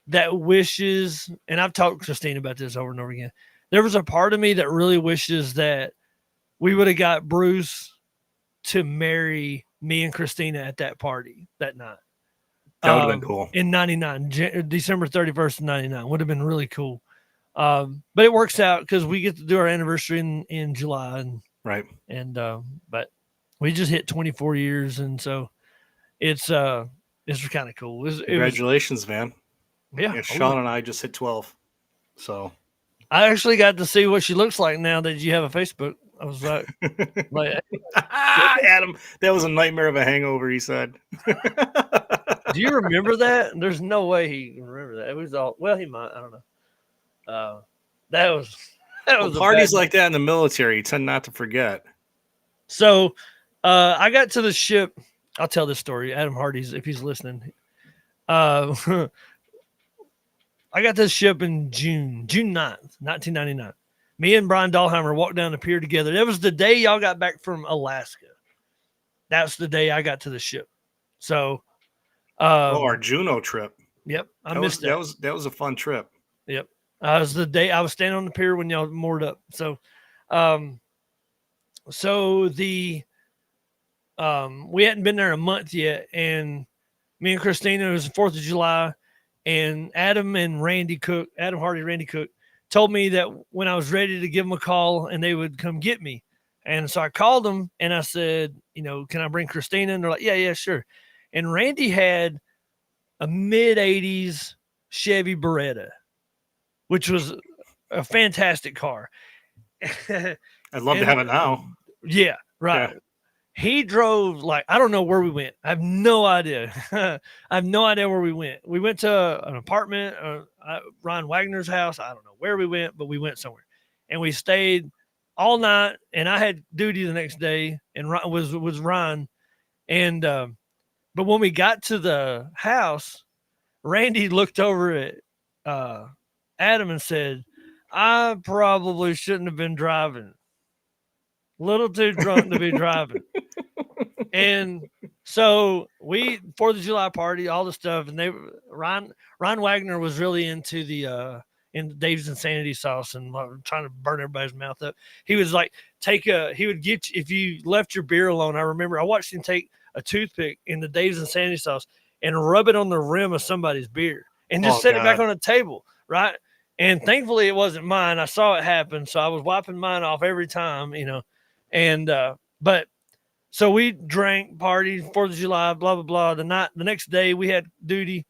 that wishes, and I've talked to Christine about this over and over again. There was a part of me that really wishes that we would have got Bruce to marry me and Christina at that party that night. That would have been cool. In 99, December 31st, 99 would have been really cool. But it works out because we get to do our anniversary in July, Right. But we just hit 24 years, and so it's kind of cool. Congratulations, man. Yeah. Yeah, Sean and I just hit 12. So I actually got to see what she looks like now that you have a Facebook. I was like, Adam, that was a nightmare of a hangover, he said. do you remember that? There's no way he can remember that. It was all, well, he might. I don't know. That was Parties like that in the military, you tend not to forget. So I got to the ship. I'll tell this story. Adam Hardy's, if he's listening. I got to the ship in June 9th, 1999. Me and Brian Dahlheimer walked down the pier together. That was the day y'all got back from Alaska. That's the day I got to the ship. So, our Juneau trip. Yep, I missed that. That was a fun trip. Yep, it was the day I was standing on the pier when y'all moored up. So, we hadn't been there a month yet, and me and Christina, it was the 4th of July, and Adam Hardy, Randy Cook, told me that when I was ready to give them a call and they would come get me. And so I called them and I said, can I bring Christina? And they're like, yeah, sure. And Randy had a mid-'80s Chevy Beretta, which was a fantastic car. I'd love to have it now. Yeah, right. Yeah. He drove I don't know where we went. I have no idea. I have no idea where we went. We went to an apartment, Ron Wagner's house. I don't know where we went, but we went somewhere, and we stayed all night. And I had duty the next day, and was Ron. And but when we got to the house, Randy looked over at Adam and said, "I probably shouldn't have been driving. Little too drunk to be driving." And so we 4th of July party, all the stuff, and Ron Wagner was really into the in Dave's Insanity sauce and trying to burn everybody's mouth up. He was like, he would get you, if you left your beer alone. I remember I watched him take a toothpick in the Dave's Insanity sauce and rub it on the rim of somebody's beer. and just Oh set it back God. on the table, right? And thankfully it wasn't mine. I saw it happen, so I was wiping mine off every time, And but so we drank, partied, 4th of July, blah blah blah. The next day we had duty,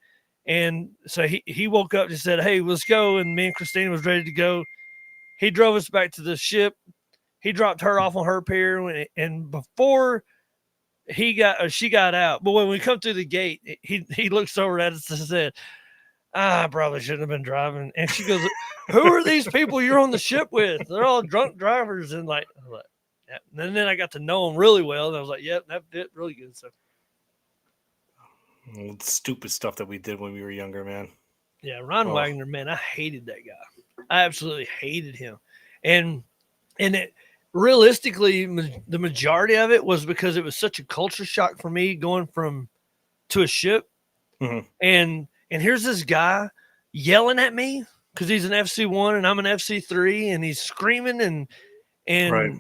and so he woke up and said, "Hey, let's go." And me and Christina was ready to go. He drove us back to the ship. He dropped her off on her pier, and before she got out, but when we come through the gate, he looks over at us and said, I probably shouldn't have been driving. And she goes, who are these people you're on the ship with? They're all drunk drivers. And yeah. And then I got to know them really well. And I was like, yep, that did really good. So, Stupid stuff that we did when we were younger, man. yeah, Ron Oh. Wagner, man, I hated that guy. I absolutely hated him. And it realistically, the majority of it was because it was such a culture shock for me going to a ship. Mm-hmm. And here's this guy yelling at me because he's an FC1 and I'm an FC3, and he's screaming and Right.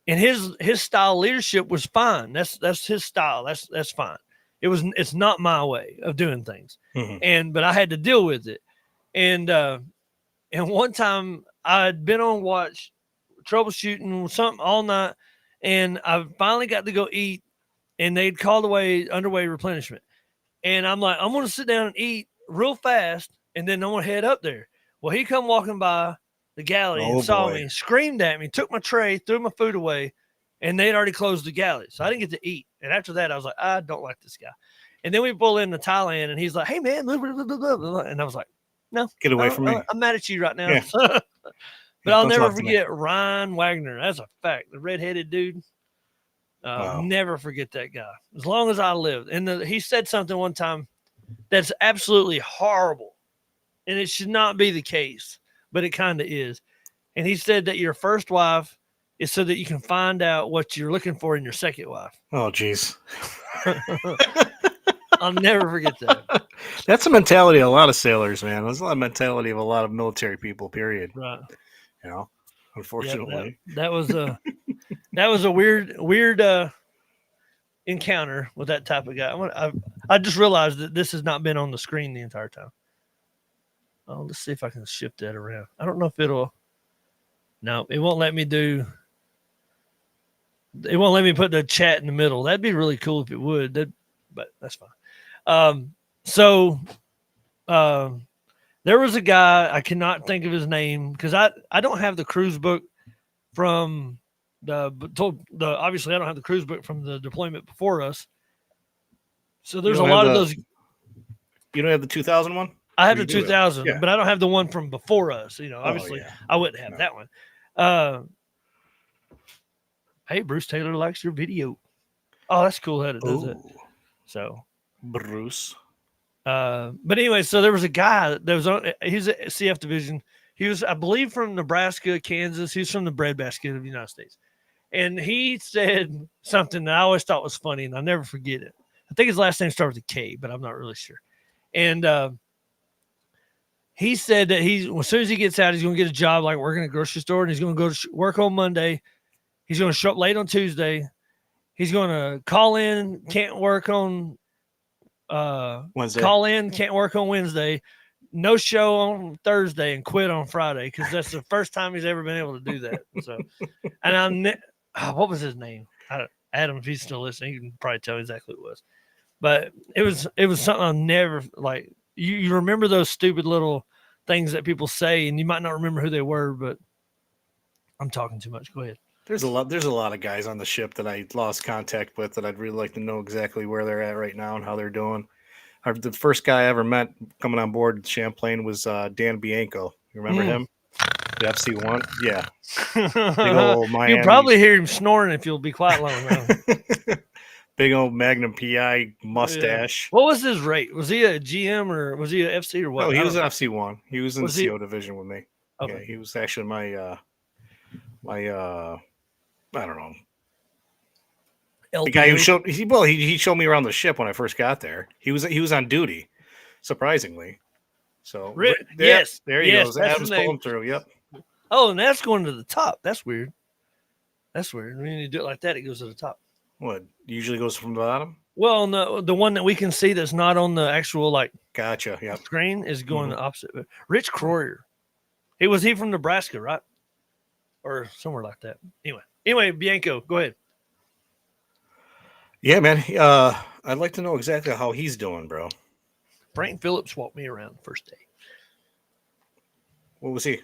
and his style of leadership was fine. That's his style. That's fine. It's not my way of doing things. Mm-hmm. But I had to deal with it. And one time I'd been on watch troubleshooting something all night, and I finally got to go eat, and they'd called away underway replenishment. And I'm like, I'm gonna sit down and eat real fast, and then I'm gonna head up there. Well, he come walking by the galley and saw me, screamed at me, took my tray, threw my food away, and they'd already closed the galley, so I didn't get to eat. And after that, I was like, I don't like this guy. And then we pull into Thailand, and he's like, Hey man, blah, blah, blah, blah, blah. And I was like, No, get away from me. I'm mad at you right now. Yeah. But I'll never forget Ryan Wagner. That's a fact. The redheaded dude. Wow. Never forget that guy as long as I lived. And he said something one time that's absolutely horrible, and it should not be the case, but it kind of is. And he said that your first wife is so that you can find out what you're looking for in your second wife. Oh, geez. I'll never forget that. That's the mentality of a lot of sailors, man. That's a lot of mentality of a lot of military people, period. Right. Unfortunately. Yeah, that was a weird encounter with that type of guy. I just realized that this has not been on the screen the entire time. Oh, let's see if I can shift that around. I don't know if it'll. No, it won't let me do. It won't let me put the chat in the middle. That'd be really cool if it would. But that's fine. There was a guy, I cannot think of his name because I don't have the cruise book from obviously I don't have the cruise book from the deployment before us. So there's a lot of those. You don't have the 2000 one? I have the 2000, but I don't have the one from before us. Obviously I wouldn't have that one. Hey, Bruce Taylor likes your video. Oh, that's cool that it does it. So Bruce. But anyway, so there was a guy that was on. He's a CF division. He was, I believe, from Nebraska, Kansas. He's from the breadbasket of the United States, and he said something that I always thought was funny, and I'll never forget it. I think his last name starts with a K, but I'm not really sure. And he said that as soon as he gets out, he's going to get a job like working at a grocery store, and he's going to go to work on Monday. He's going to show up late on Tuesday. He's going to call in, can't work on Wednesday. Call in, can't work on Wednesday, no show on Thursday, and quit on Friday because that's the first time he's ever been able to do that. So, and what was his name? Adam, if he's still listening, he can probably tell exactly what it was. But it was something I never like. You remember those stupid little things that people say, and you might not remember who they were, but I'm talking too much. Go ahead. There's a lot of guys on the ship that I lost contact with that I'd really like to know exactly where they're at right now and how they're doing. The first guy I ever met coming on board Champlain was Dan Bianco. You remember him? The FC1? Yeah. Big old Miami. You'll probably hear him snoring if you'll be quiet long enough. Big old Magnum PI mustache. Yeah. What was his rate? Was he a GM or was he an FC or what? No, he was an FC1. He was in the CO division with me. Okay. Yeah, he was actually my I don't know. LPO? The guy who he showed me around the ship when I first got there. He was on duty, surprisingly. So yes, there he goes. Adam's pulling through. Yep. Oh, and that's going to the top. That's weird. When you do it like that, it goes to the top. What usually goes from the bottom? Well, no, the one that we can see that's not on the actual like Gotcha. Yep. screen is going hmm the opposite. Rich Croyer. He from Nebraska, right? Or somewhere like that. Anyway, Bianco, go ahead. Yeah, man. I'd like to know exactly how he's doing, bro. Frank Phillips walked me around the first day. What was he?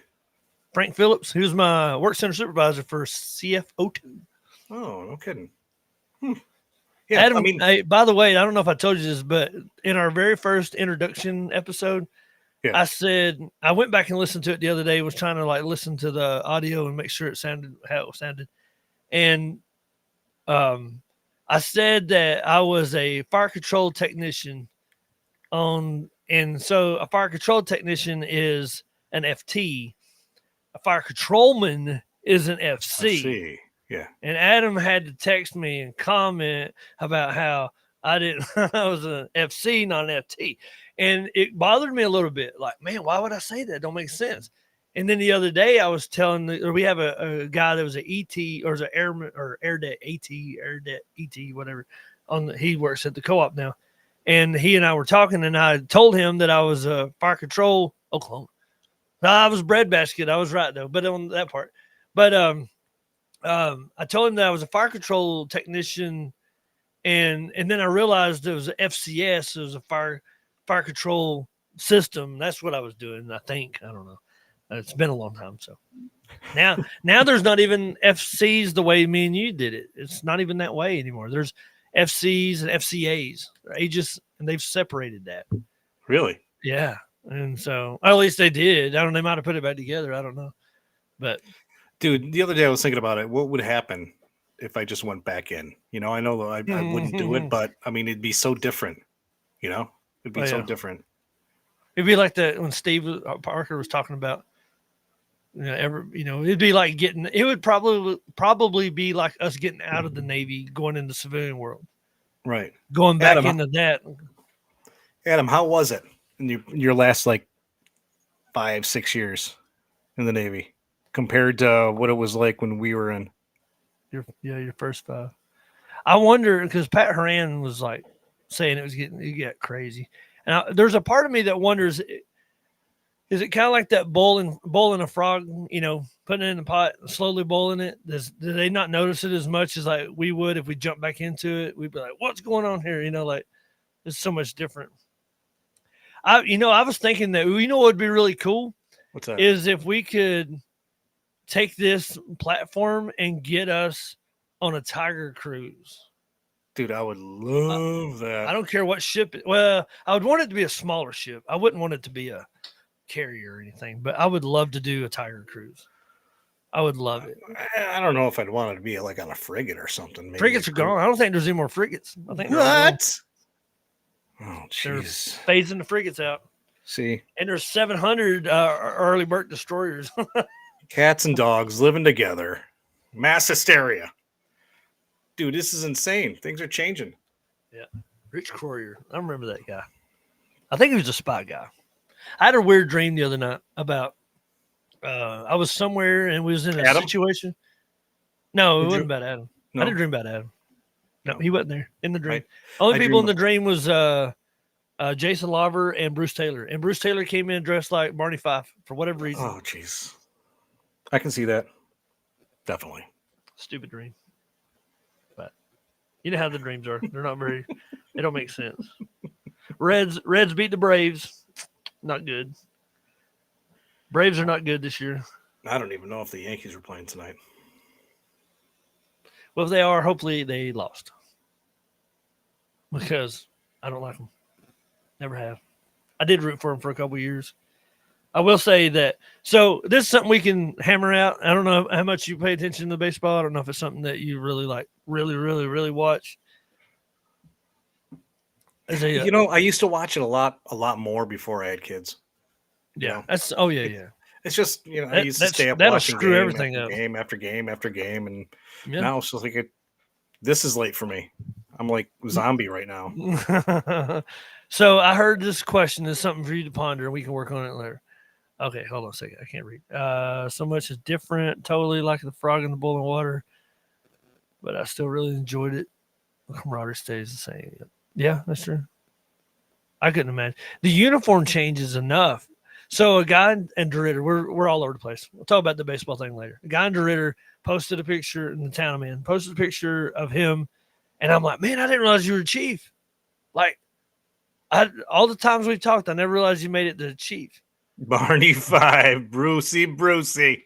Frank Phillips, he was my work center supervisor for CFO2. Oh, no kidding. Hmm. Yeah, I Adam, mean, hey, by the way, I don't know if I told you this, but in our very first introduction episode, yeah. I said I went back and listened to it the other day. Was trying to like listen to the audio and make sure it sounded how it sounded, and um, I said that I was a fire control technician and so a fire control technician is an FT, a fire controlman is an I FC. see. Yeah. And Adam had to text me and comment about how I didn't, I was an FC, not an FT. And it bothered me a little bit. Like, man, why would I say that? It don't make sense. And then the other day I was or we have a guy that was an ET or is an airman or air deck ET, whatever. He works at the co-op now. And he and I were talking and I told him that I was a fire control Oklahoma. No, I was breadbasket. I was right though, but on that part. But I told him that I was a fire control technician, and then I realized it was a FCS. It was a fire control system. That's what I was doing. I think I don't know. It's been a long time, so now there's not even FCs the way me and you did it. It's not even that way anymore. There's FCs and FCAs. Aegis, and they've separated that. Really? Yeah, and so at least they did. I don't. They might have put it back together. I don't know, but Dude, the other day I was thinking about it. What would happen if I just went back in? I know I wouldn't do it, oh but I mean, it'd be so different. It'd be so yeah. different. It'd be like that when Steve Parker was talking about, it'd be like it would probably be like us getting out of the Navy, going into the civilian world, Right. going back Adam, into that. Adam, how was it in your last like 5-6 years in the Navy compared to what it was like when we were in? Your first five. I wonder because Pat Horan was like saying it get crazy, and there's a part of me that wonders. Is it kind of like that boiling a frog, putting it in the pot, slowly boiling it? Do they not notice it as much as like we would if we jump back into it? We'd be like, what's going on here? Like it's so much different. I was thinking that, what would be really cool What's that? is if we could take this platform and get us on a Tiger cruise. Dude, I would love that. I don't care what ship. Well, I would want it to be a smaller ship. I wouldn't want it to be a carrier or anything, but I would love to do a Tiger cruise. I would love it. I don't know if I'd want it to be like on a frigate or something. Maybe Frigates are gone. I don't think there's any more frigates. I think they're all gone. What? Oh, They're jeez. phasing the frigates out. See, And there's 700 early bird destroyers. cats and dogs living together. Mass hysteria. Dude, this is insane. Things are changing. Yeah. Rich Croyer. I remember that guy. I think he was a spy guy. I had a weird dream the other night about I was somewhere and we was in a Adam? situation. No, it Did wasn't you- about Adam. No? I didn't dream about Adam. No, he wasn't there in the dream. I Only people in dream- the dream was Jason Lawver and Bruce Taylor. And Bruce Taylor came in dressed like Barney Fife for whatever reason. Oh, jeez. I can see that. Definitely. Stupid dream. But you know how the dreams are. They're not very they don't make sense. Reds beat the Braves. Not good. Braves are not good this year. I don't even know if the Yankees are playing tonight. Well, if they are, hopefully they lost. Because I don't like them. Never have. I did root for them for a couple of years. I will say that. So this is something we can hammer out. I don't know how much you pay attention to baseball. I don't know if it's something that you really like, really, really, really watch. I used to watch it a lot more before I had kids. Yeah. That's yeah. It's just, I used to stay up that'll watching screw game everything after up. game after game after game, and Yeah. now it's just like this is late for me. I'm like zombie right now. So I heard this question is something for you to ponder, and we can work on it later. Okay, hold on a second. I can't read. So much is different, totally like the frog in the boiling water, but I still really enjoyed it. camaraderie stays the same. Yeah, that's true. I couldn't imagine the uniform changes enough. So a guy and DeRitter, we're all over the place. We'll talk about the baseball thing later. A guy and DeRitter posted a picture in the town I'm in, posted a picture of him, and I'm like, man, I didn't realize you were a chief. Like, all the times we talked, I never realized you made it to chief. Barney 5, Brucey.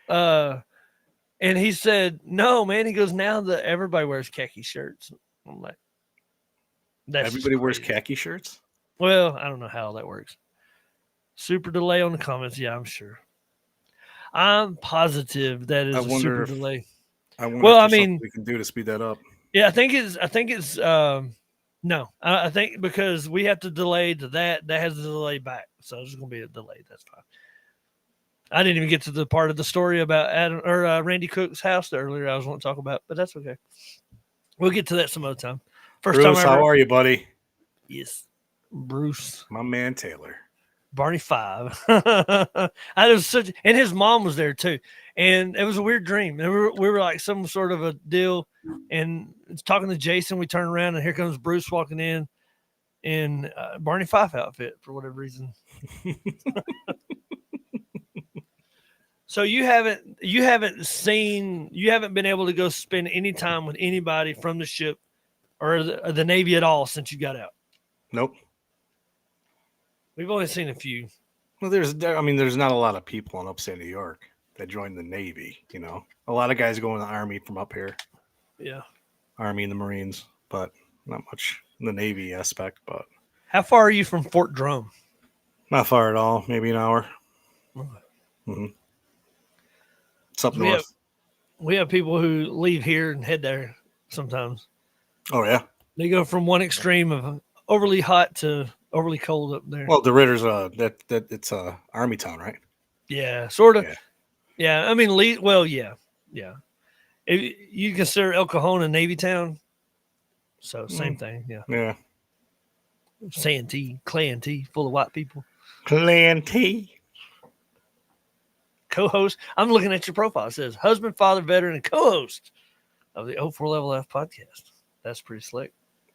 And he said, no, man. He goes, now that everybody wears khaki shirts. I'm like, that's Everybody wears crazy. khaki shirts? Well, I don't know how that works. Super delay on the comments. Yeah, I'm sure. I'm positive that is a super delay. I wonder Well, if I there's something mean, we can do to speed that up. yeah, I think it's no. I think because we have to delay to that has to delay back. So there's gonna be a delay. That's fine. I didn't even get to the part of the story about Adam or Randy Cook's house earlier I was wanting to talk about, but that's okay. We'll get to that some other time. First Bruce, time ever. how are you, buddy? Yes. Bruce. My man Taylor. Barney 5. I was such, and his mom was there too. And it was a weird dream. And we were like some sort of a deal. And talking to Jason, we turn around and here comes Bruce walking in Barney 5 outfit for whatever reason. So you haven't been able to go spend any time with anybody from the ship or the Navy at all since you got out. Nope. We've only seen a few. Well, there's not a lot of people in upstate New York that joined the Navy. You know, a lot of guys go in the Army from up here. Yeah. Army and the Marines, but not much in the Navy aspect. But how far are you from Fort Drum? Not far at all. Maybe an hour. Mm-hmm. It's up north. We have people who leave here and head there sometimes. Oh yeah. They go from one extreme of overly hot to overly cold up there. Well, DeRitter's it's a army town, right? Yeah, sort of. Yeah, I mean, yeah. You consider El Cajon a Navy town, so same thing. Yeah. Yeah. Santee, Clanty, full of white people. Clanty. Co-host. I'm looking at your profile. It says husband, father, veteran, and co-host of the 04 Level Aft podcast. That's pretty slick.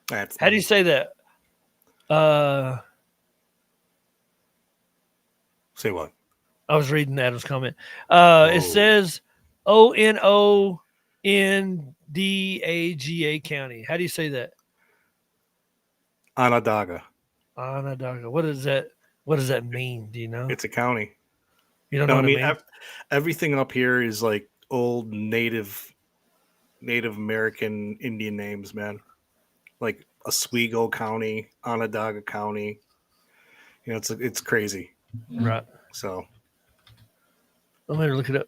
How do you say that? Say what? I was reading Adam's comment. It says Onondaga County. How do you say that? Onondaga. Onondaga. What does that mean? Do you know? It's a county. You don't know what I mean? Everything up here is like old Native American Indian names, man. Like Oswego County, Onondaga County. You know, it's crazy. Right. So I'm going to look it up.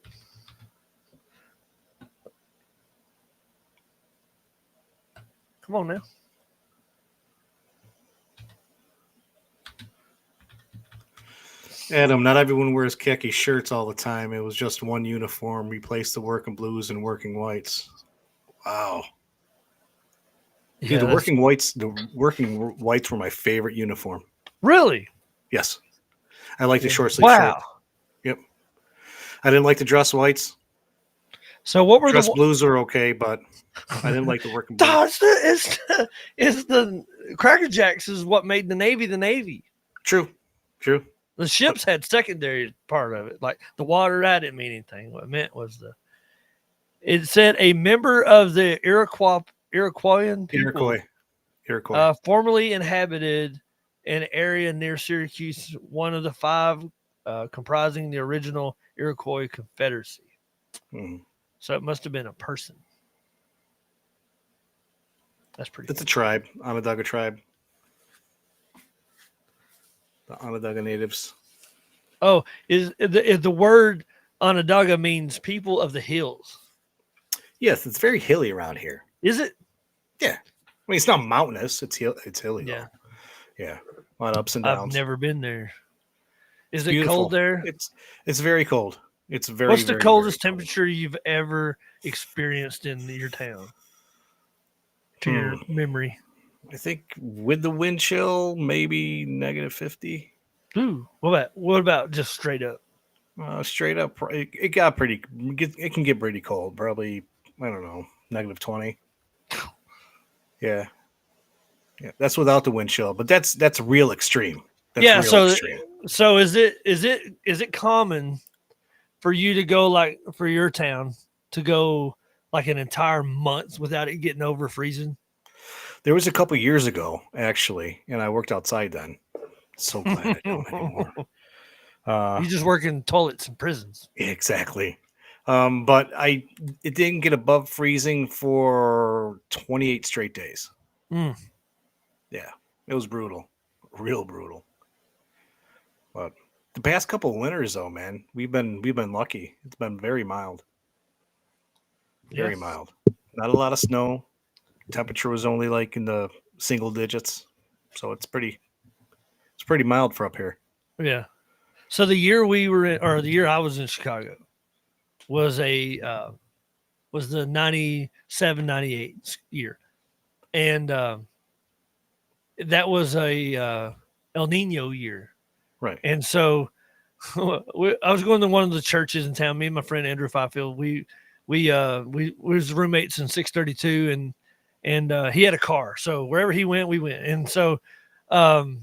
Come on now. Adam, not everyone wears khaki shirts all the time. It was just one uniform. Replaced the working blues and working whites. Wow. Yeah, dude, the working whites were my favorite uniform. Really? Yes. I like the short sleeve shirt. Yep. I didn't like the dress whites. So what were dress blues are okay, but I didn't like the working blues. It's the Cracker Jacks is what made the Navy the Navy. True. The ships had secondary part of it, like the water. That didn't mean anything. What it meant was it said a member of the Iroquoian people, formerly inhabited an area near Syracuse, one of the 5 comprising the original Iroquois Confederacy. Mm-hmm. So it must have been a person. That's pretty. It's a tribe, Onondaga tribe. The Onondaga natives. Oh, is the word Onondaga means people of the hills? Yes, it's very hilly around here. Is it? Yeah. I mean, it's not mountainous. It's hilly. Yeah. Though. Yeah. A lot of ups and downs. I've never been there. Is it cold there? It's very cold. It's very. What's the very, coldest very cold. temperature you've ever experienced in your town? To your memory. I think with the wind chill, maybe -50. Ooh, what about just straight up? Straight up, it got pretty. It can get pretty cold. Probably, I don't know, -20. Yeah, yeah. That's without the wind chill, but that's real extreme. That's Yeah. real extreme. So is it common for you to go like for your town to go like an entire month without it getting over freezing? There was a couple years ago actually, and I worked outside then. So glad I don't anymore. Uh, You just work in toilets and prisons. exactly. But it didn't get above freezing for 28 straight days. Mm, Yeah, it was brutal, real brutal. But the past couple of winters, though, man, we've been lucky. It's been very mild, yeah. very mild. Not a lot of snow. Temperature was only like in the single digits, so it's pretty mild for up here. Yeah. So the year we were in, or the year I was in Chicago was was the 97, 98 year. And that was a El Nino year. Right. And so I was going to one of the churches in town. Me and my friend Andrew Fifield, we was roommates in 632, and he had a car. So wherever he went, we went. Um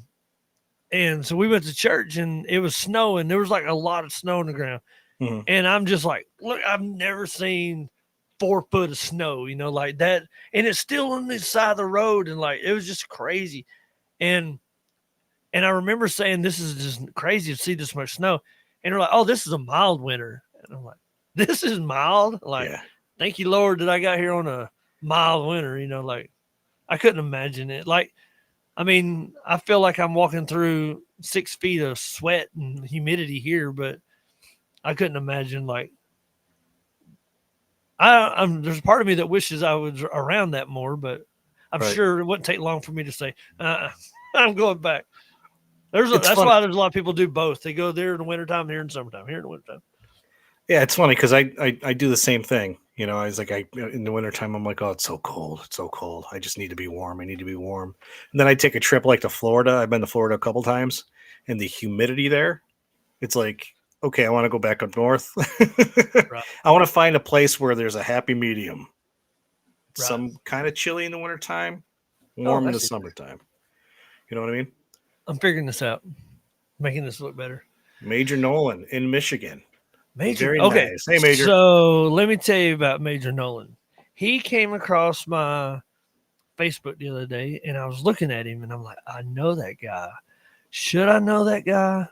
and so we went to church, and it was snowing. There was like a lot of snow on the ground. Hmm. And I'm just like, look, I've never seen 4 foot of snow, like that. And it's still on the side of the road. And like, it was just crazy. And, and I remember saying, this is just crazy to see this much snow. And they're like, oh, this is a mild winter. And I'm like, this is mild. Like, Yeah. thank you, Lord, that I got here on a mild winter. Like I couldn't imagine it. Like, I mean, I feel like I'm walking through 6 feet of sweat and humidity here, but I couldn't imagine like there's a part of me that wishes I was around that more, but I'm Right. sure it wouldn't take long for me to say, I'm going back. It's That's fun. why there's a lot of people do both. They go there in the wintertime, here in summertime, here in the wintertime. Yeah, it's funny because I do the same thing. I was like, in the wintertime, I'm like, oh, it's so cold. It's so cold. I just need to be warm. I need to be warm. And then I take a trip like to Florida. I've been to Florida a couple times, and the humidity there, it's like, okay, I want to go back up north. Right, I want to find a place where there's a happy medium. right. Some kind of chilly in the wintertime, Oh, warm in I the see. summertime. You know what I mean? I'm figuring this out, making this look better. Major Nolan in Michigan. Major. Very Okay, nice. Hey, Major. so let me tell you about Major Nolan. He came across my Facebook the other day, and I was looking at him, and I'm like, I know that guy. Should I know that guy?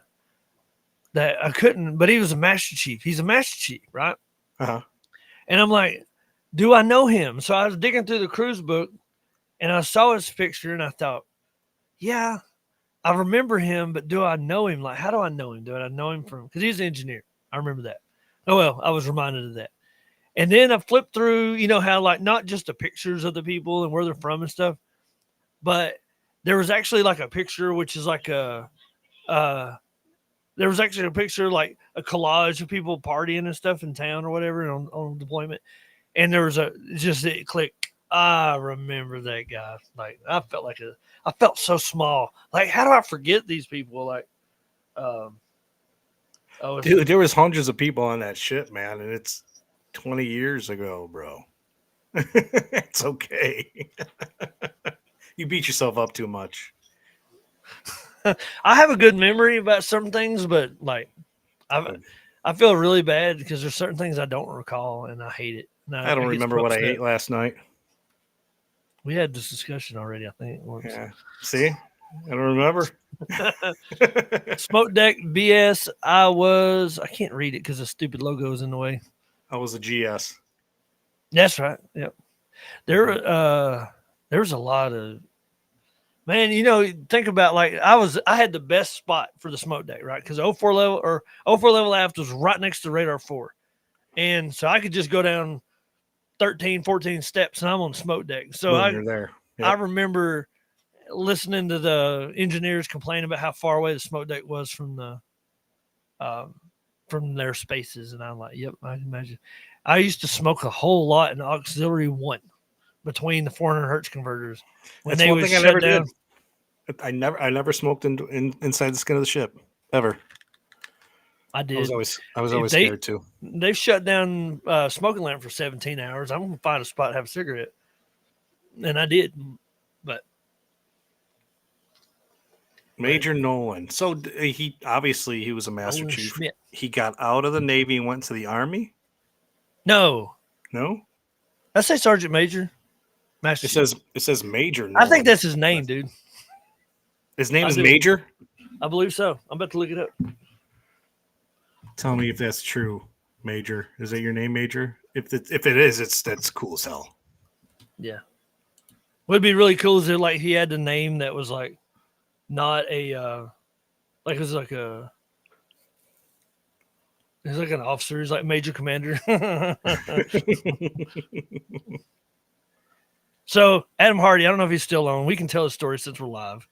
That I couldn't, but he was a Master Chief. He's a Master Chief, right? Uh-huh. And I'm like, do I know him? So I was digging through the cruise book, and I saw his picture, and I thought, yeah, I remember him, but do I know him? Like, how do I know him? Do I know him from? Because he's an engineer. I remember that. Oh well, I was reminded of that. And then I flipped through, how like not just the pictures of the people and where they're from and stuff, but there was actually like a picture, which is like uh, there was actually a picture like a collage of people partying and stuff in town or whatever on deployment. And there was it clicked. I remember that guy. Like I felt so small. Like how do I forget these people? Like, um, oh, Dude, there was hundreds of people on that ship, man, and it's 20 years ago, bro. It's okay. You beat yourself up too much. I have a good memory about some things, but like I Good. I feel really bad because there's certain things I don't recall and I hate it. And I don't I get remember so what I upset. ate last night. We had this discussion already, I think, once. Yeah. See? I don't remember. Smoke deck BS. I can't read it because the stupid logo is in the way. I was a GS. That's right. Yep. There was a lot of man, think about like I had the best spot for the smoke deck, right? Because 04 level aft was right next to radar 4. And so I could just go down 13, 14 steps and I'm on the smoke deck. So Boom, you're there. I Yep. remember listening to the engineers complain about how far away the smoke deck was um, from their spaces, and I'm like, yep, I can imagine. I used to smoke a whole lot in auxiliary 1 between the 400 hertz converters when That's they one would thing I shut never did. down. I never smoked inside the skin of the ship. Ever. I I was did. always I was If always scared too. they've shut down smoking lamp for 17 hours, I'm gonna find a spot to have a cigarette. and I did, but Major Nolan. So he obviously he was a Master Nolan Chief. Schmidt. He got out of the Navy and went to the Army. No, No, I say Sergeant Major. Master Chief. it says Major I think Nolan. that's his name, dude. His name I is do. Major. I believe so. I'm about to look it up. Tell me if that's true. Major, is that your name, Major? If it is, that's cool as hell. Yeah. What'd be really cool is that like he had the name that was like not a like it was like a he's like an officer. He's like Major Commander. So Adam Hardy, I don't know if he's still on. We can tell his story since we're live.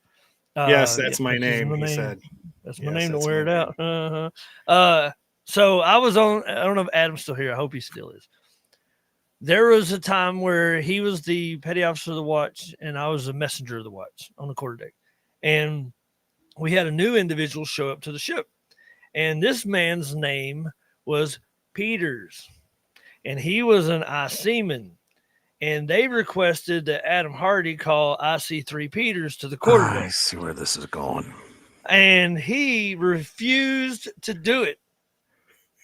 Yes, Yeah, that's my this is name. my He name. said. That's my Yes, name to that's wear my it name. out. So I was on. I don't know if Adam's still here. I hope he still is. There was a time where he was the petty officer of the watch, and I was the messenger of the watch on the quarterdeck, and we had a new individual show up to the ship, and this man's name was Peters, and he was an I seaman, and they requested that Adam Hardy call IC3 Peters to the quarterdeck, see where this is going. and he refused to do it.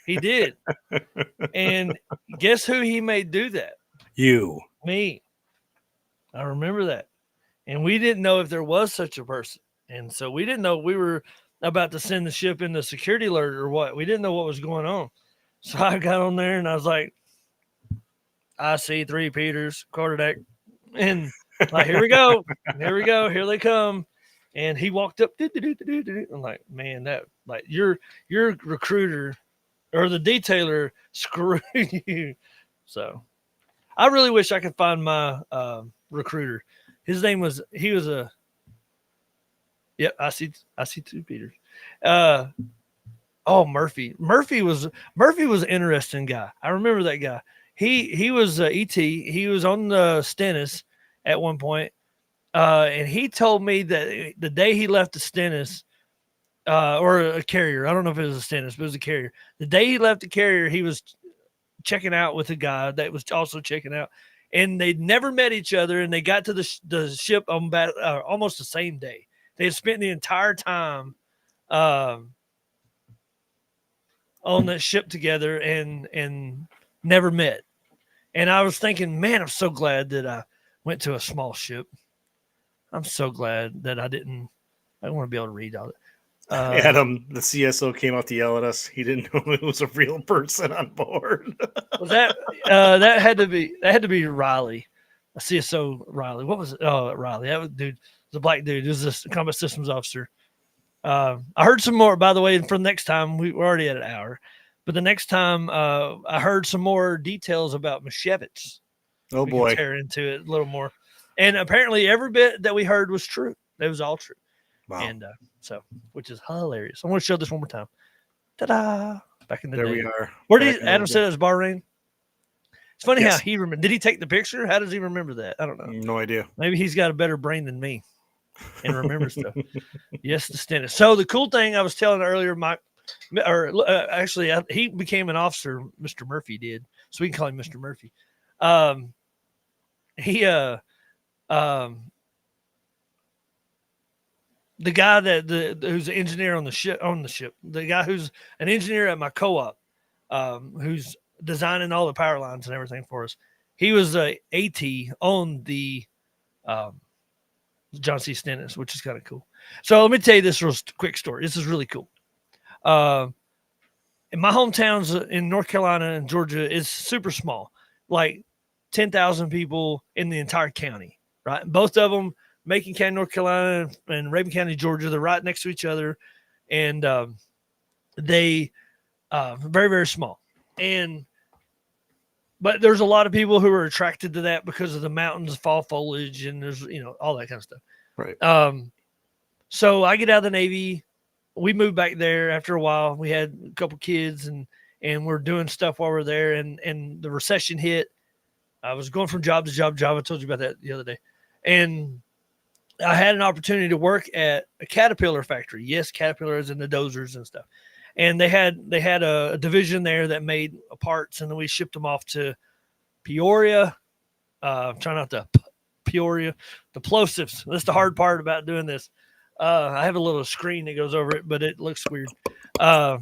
He did, and guess who he made do that? You. Me. I remember that, and we didn't know if there was such a person, and so we didn't know we were about to send the ship into security alert or what. We didn't know what was going on, so I got on there and I was like, "I see three Peters quarterdeck," and like, here we go, here they come. And he walked up. I'm like, man, that like your recruiter or the detailer screwed you. So I really wish I could find my recruiter. His name was he was a yep. I see two Peters. Uh, oh Murphy. Murphy was an interesting guy. I remember that guy. He was ET. He was on the Stennis at one point. And he told me that the day he left the Stennis, or a carrier, I don't know if it was a Stennis, but it was a carrier. The day he left the carrier, he was checking out with a guy that was also checking out, and they'd never met each other. And they got to the ship on about almost the same day. They had spent the entire time um, on that ship together and never met. And I was thinking, man, I'm so glad that I went to a small ship. I'm so glad that I didn't. I want to be able to read all it. Adam, the CSO came out to yell at us. He didn't know it was a real person on board. Was that that had to be Riley, a CSO Riley. What was it? Oh, Riley. That was dude. The black dude. This is a combat systems officer. I heard some more. By the way, for next time, we're already at an hour, but the next time I heard some more details about Mishevich. Oh We boy. can tear into it a little more, and apparently every bit that we heard was true. It was all true. Wow. And so, which is hilarious. I want to show this one more time. Ta-da! Back in the There day. we are. Where did Adam said it was Bahrain? It's funny Yes. how he remember. Did he take the picture? How does he remember that? I don't know. No idea. Maybe he's got a better brain than me and remembers stuff. Yes, the Stennis. So the cool thing I was telling earlier, Mike, or actually, he became an officer. Mr. Murphy did, so we can call him Mr. Murphy. He the guy that who's an engineer on the ship, the guy who's an engineer at my co-op, who's designing all the power lines and everything for us. He was a AT on the John C. Stennis, which is kind of cool. So let me tell you this real quick story. This is really cool. In my hometowns in North Carolina and Georgia is super small, like 10,000 people in the entire county, right? Both of them, Macon County, North Carolina, and Raven County, Georgia, they're right next to each other, and they very, very small. But there's a lot of people who are attracted to that because of the mountains, fall foliage, and there's all that kind of stuff. Right. So I get out of the Navy. We moved back there after a while. We had a couple kids and we're doing stuff while we're there. And the recession hit. I was going from job to job. I told you about that the other day. And I had an opportunity to work at a Caterpillar factory. Yes, Caterpillar is in the dozers and stuff. And they had a division there that made parts, and then we shipped them off to Peoria. Try not to Peoria, the plosives. That's the hard part about doing this. I have a little screen that goes over it, but it looks weird. Uh,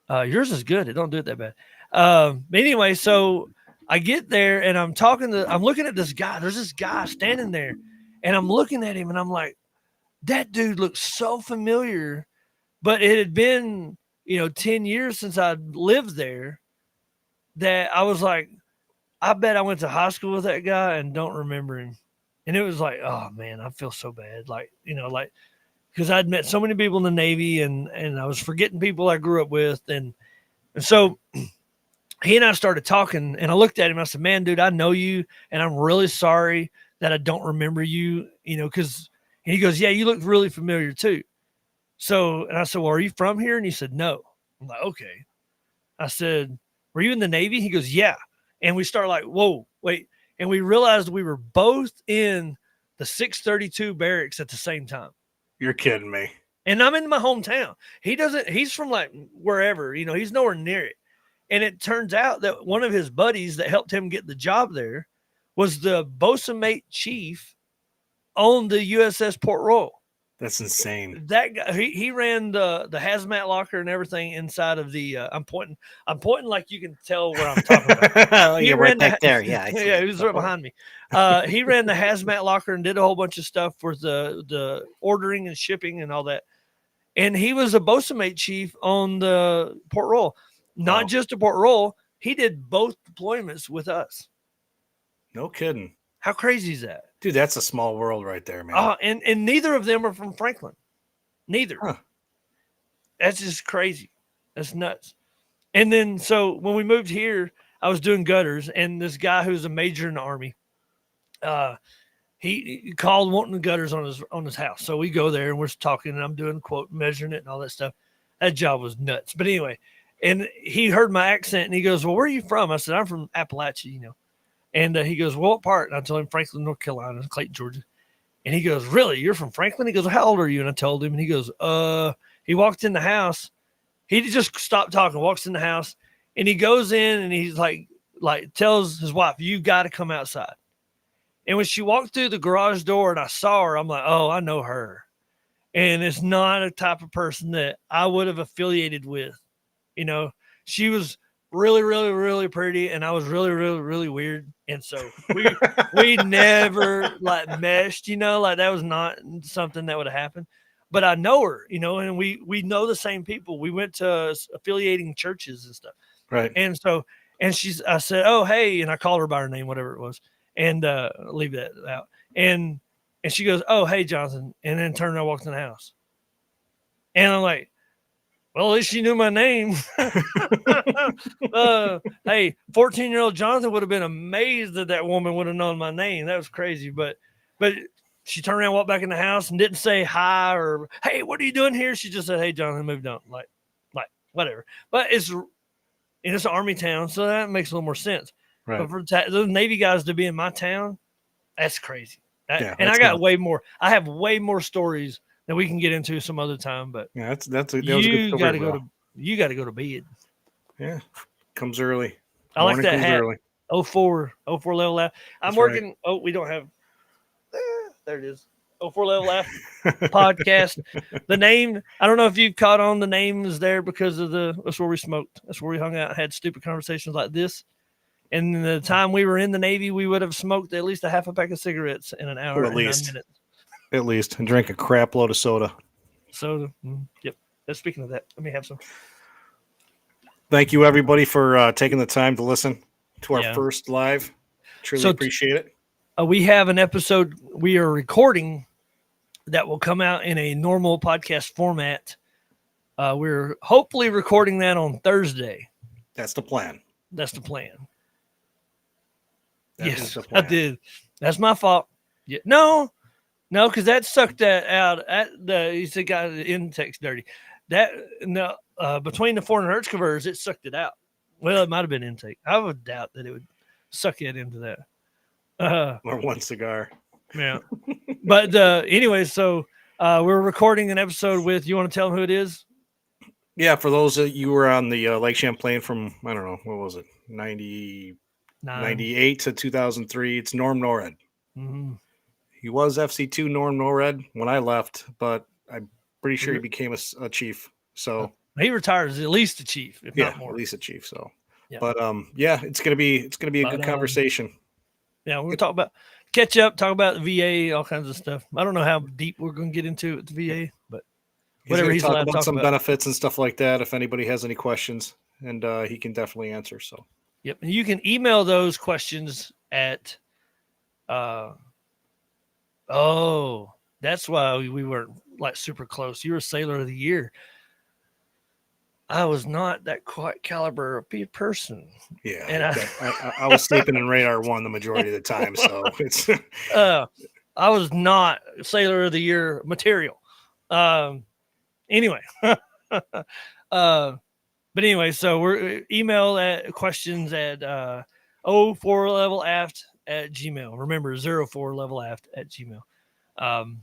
yours is good. It don't do it that bad. But anyway, so I get there and I'm looking at this guy. There's this guy standing there, and I'm looking at him, and I'm like, that dude looks so familiar, but it had been 10 years since I'd lived there that I was like, I bet I went to high school with that guy and don't remember him. And it was like, oh man, I feel so bad. Like, like because I'd met so many people in the Navy and I was forgetting people I grew up with. And so he and I started talking and I looked at him. I said, man, dude, I know you and I'm really sorry that I don't remember you, because he goes, yeah, you look really familiar too. So, and I said, well, are you from here? And he said, no. I'm like, okay. I said, were you in the Navy? He goes, yeah. And we start like, whoa, wait. And we realized we were both in the 632 barracks at the same time. You're kidding me. And I'm in my hometown. He's from like wherever, he's nowhere near it. And it turns out that one of his buddies that helped him get the job there was the bosun mate chief on the USS Port Royal. That's insane. That guy, he ran the hazmat locker and everything inside of the. I'm pointing like you can tell where I'm talking about. You're right back there. Yeah, yeah, he was right behind me. He ran the hazmat locker and did a whole bunch of stuff for the ordering and shipping and all that. And he was a bosun mate chief on the Port Royal, not just a Port Royal. He did both deployments with us. No kidding. How crazy is that? Dude, that's a small world right there, man. And neither of them are from Franklin. Neither. Huh. That's just crazy. That's nuts. And then, so when we moved here, I was doing gutters, and this guy who's a major in the Army, he called wanting the gutters on his house. So we go there, and we're talking, and I'm doing quote measuring it and all that stuff. That job was nuts. But anyway, and he heard my accent, and he goes, well, where are you from? I said, I'm from Appalachia, And he goes, well, what part? And I told him Franklin, North Carolina, Clayton, Georgia. And he goes, really? You're from Franklin? He goes, how old are you? And I told him, and he goes, he walked in the house. He just stopped talking, walks in the house, and he goes in and he's like tells his wife, you got to come outside. And when she walked through the garage door and I saw her, I'm like, oh, I know her. And it's not a type of person that I would have affiliated with. She was really, really, really pretty, and I was really, really, really weird. And so we never like meshed, like that was not something that would have happened. But I know her, and we know the same people. We went to affiliating churches and stuff. Right. And so, and I said, oh, hey, and I called her by her name, whatever it was, and leave that out. And she goes, oh, hey, Jonathan, and then turned around and walked in the house. And I'm like, well, at least she knew my name. Hey, 14-year-old Jonathan would have been amazed that woman would have known my name. That was crazy. But she turned around, walked back in the house, and didn't say hi or, hey, what are you doing here? She just said, hey, Jonathan, moved on. Like whatever. But it's an Army town, so that makes a little more sense. Right. But for those Navy guys to be in my town, that's crazy. And I got way more. I have way more stories that we can get into some other time. But yeah, that was a good story. You got to go to bed. Yeah, comes early. I like that hat. Early. 04 level aft. I'm working. Right. Oh, we don't have. There it is. 04 level aft podcast. The name. I don't know if you've caught on. The name is there because of that's where we smoked. That's where we hung out and had stupid conversations like this. And the time we were in the Navy, we would have smoked at least a half a pack of cigarettes in an hour and 9 minutes. At least, and drank a crap load of soda. Yep. Speaking of that, let me have some. Thank you, everybody, for taking the time to listen to our first live. Truly appreciate it. We have an episode we are recording that will come out in a normal podcast format. We're hopefully recording that on Thursday. That's the plan. That's the plan. That yes, the plan. I did. That's my fault. Yeah. No, because that sucked that out. You said got the intake's dirty. Between the 400 hertz converters, it sucked it out. Well, it might have been intake. I would doubt that it would suck it into that. Or one cigar. Yeah. But anyway, so we're recording an episode with. You want to tell them who it is? Yeah, for those that you were on the Lake Champlain from, I don't know, what was it, 98 to 2003. It's Norm Norad. Mhm. He was FC2 Norm Norred when I left, but I'm pretty sure he Re- became a chief. So He retires at least a chief, if yeah, not more. at least a chief. So, Yeah. but yeah, it's gonna be a But good conversation. yeah, we're It- talk about catch up, talk about the VA, all kinds of stuff. I don't know how deep we're going to get into it, the VA, but He's whatever going to he's talk allowed to about talk some about. benefits and stuff like that. If anybody has any questions, and he can definitely answer. So Yep. And you can email those questions at oh, that's why we weren't like super close. You were Sailor of the Year. I was not that quite caliber of person. yeah, And I was sleeping in Radar 1 the majority of the time. So it's I was not Sailor of the Year material. Anyway, but anyway, so we're email at questions at 04levelaft at gmail. Remember 04levelaft at gmail. Um,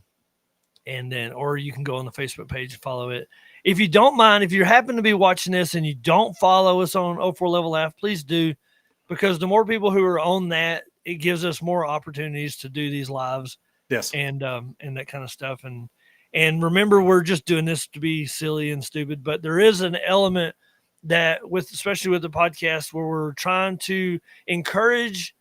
and then, or you can go on the Facebook page and follow it. If you don't mind, if you happen to be watching this and you don't follow us on 04 Level Aft, please do, because the more people who are on that, it gives us more opportunities to do these lives yes, and that kind of stuff. And remember, we're just doing this to be silly and stupid, but there is an element that with, especially with the podcast, where we're trying to encourage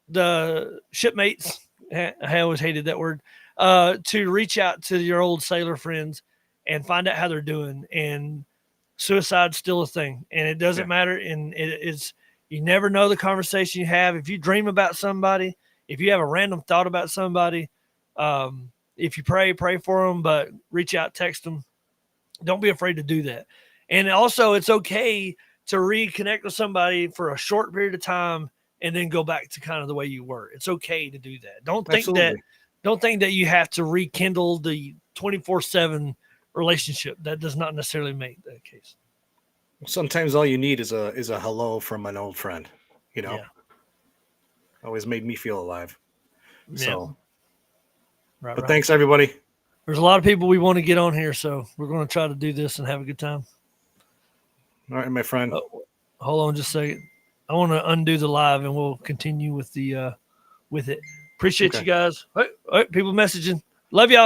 the shipmates. I always hated that word. To reach out to your old sailor friends and find out how they're doing. And suicide's still a thing, and it doesn't yeah, matter. And it's you never know the conversation you have. If you dream about somebody, if you have a random thought about somebody, if you pray for them, but reach out, text them. Don't be afraid to do that. And also, it's okay to reconnect with somebody for a short period of time and then go back to kind of the way you were. It's okay to do that. absolutely. Don't think that you have to rekindle the 24/7 relationship. That does not necessarily make that case. Sometimes all you need is a hello from an old friend. You know, Yeah. always made me feel alive. Yeah. So, Right, but right. thanks everybody. There's a lot of people we want to get on here, so we're going to try to do this and have a good time. All right, my friend. Oh, hold on just a second. I want to undo the live and we'll continue with the with it. Appreciate Okay. you guys. All right, people messaging. Love y'all.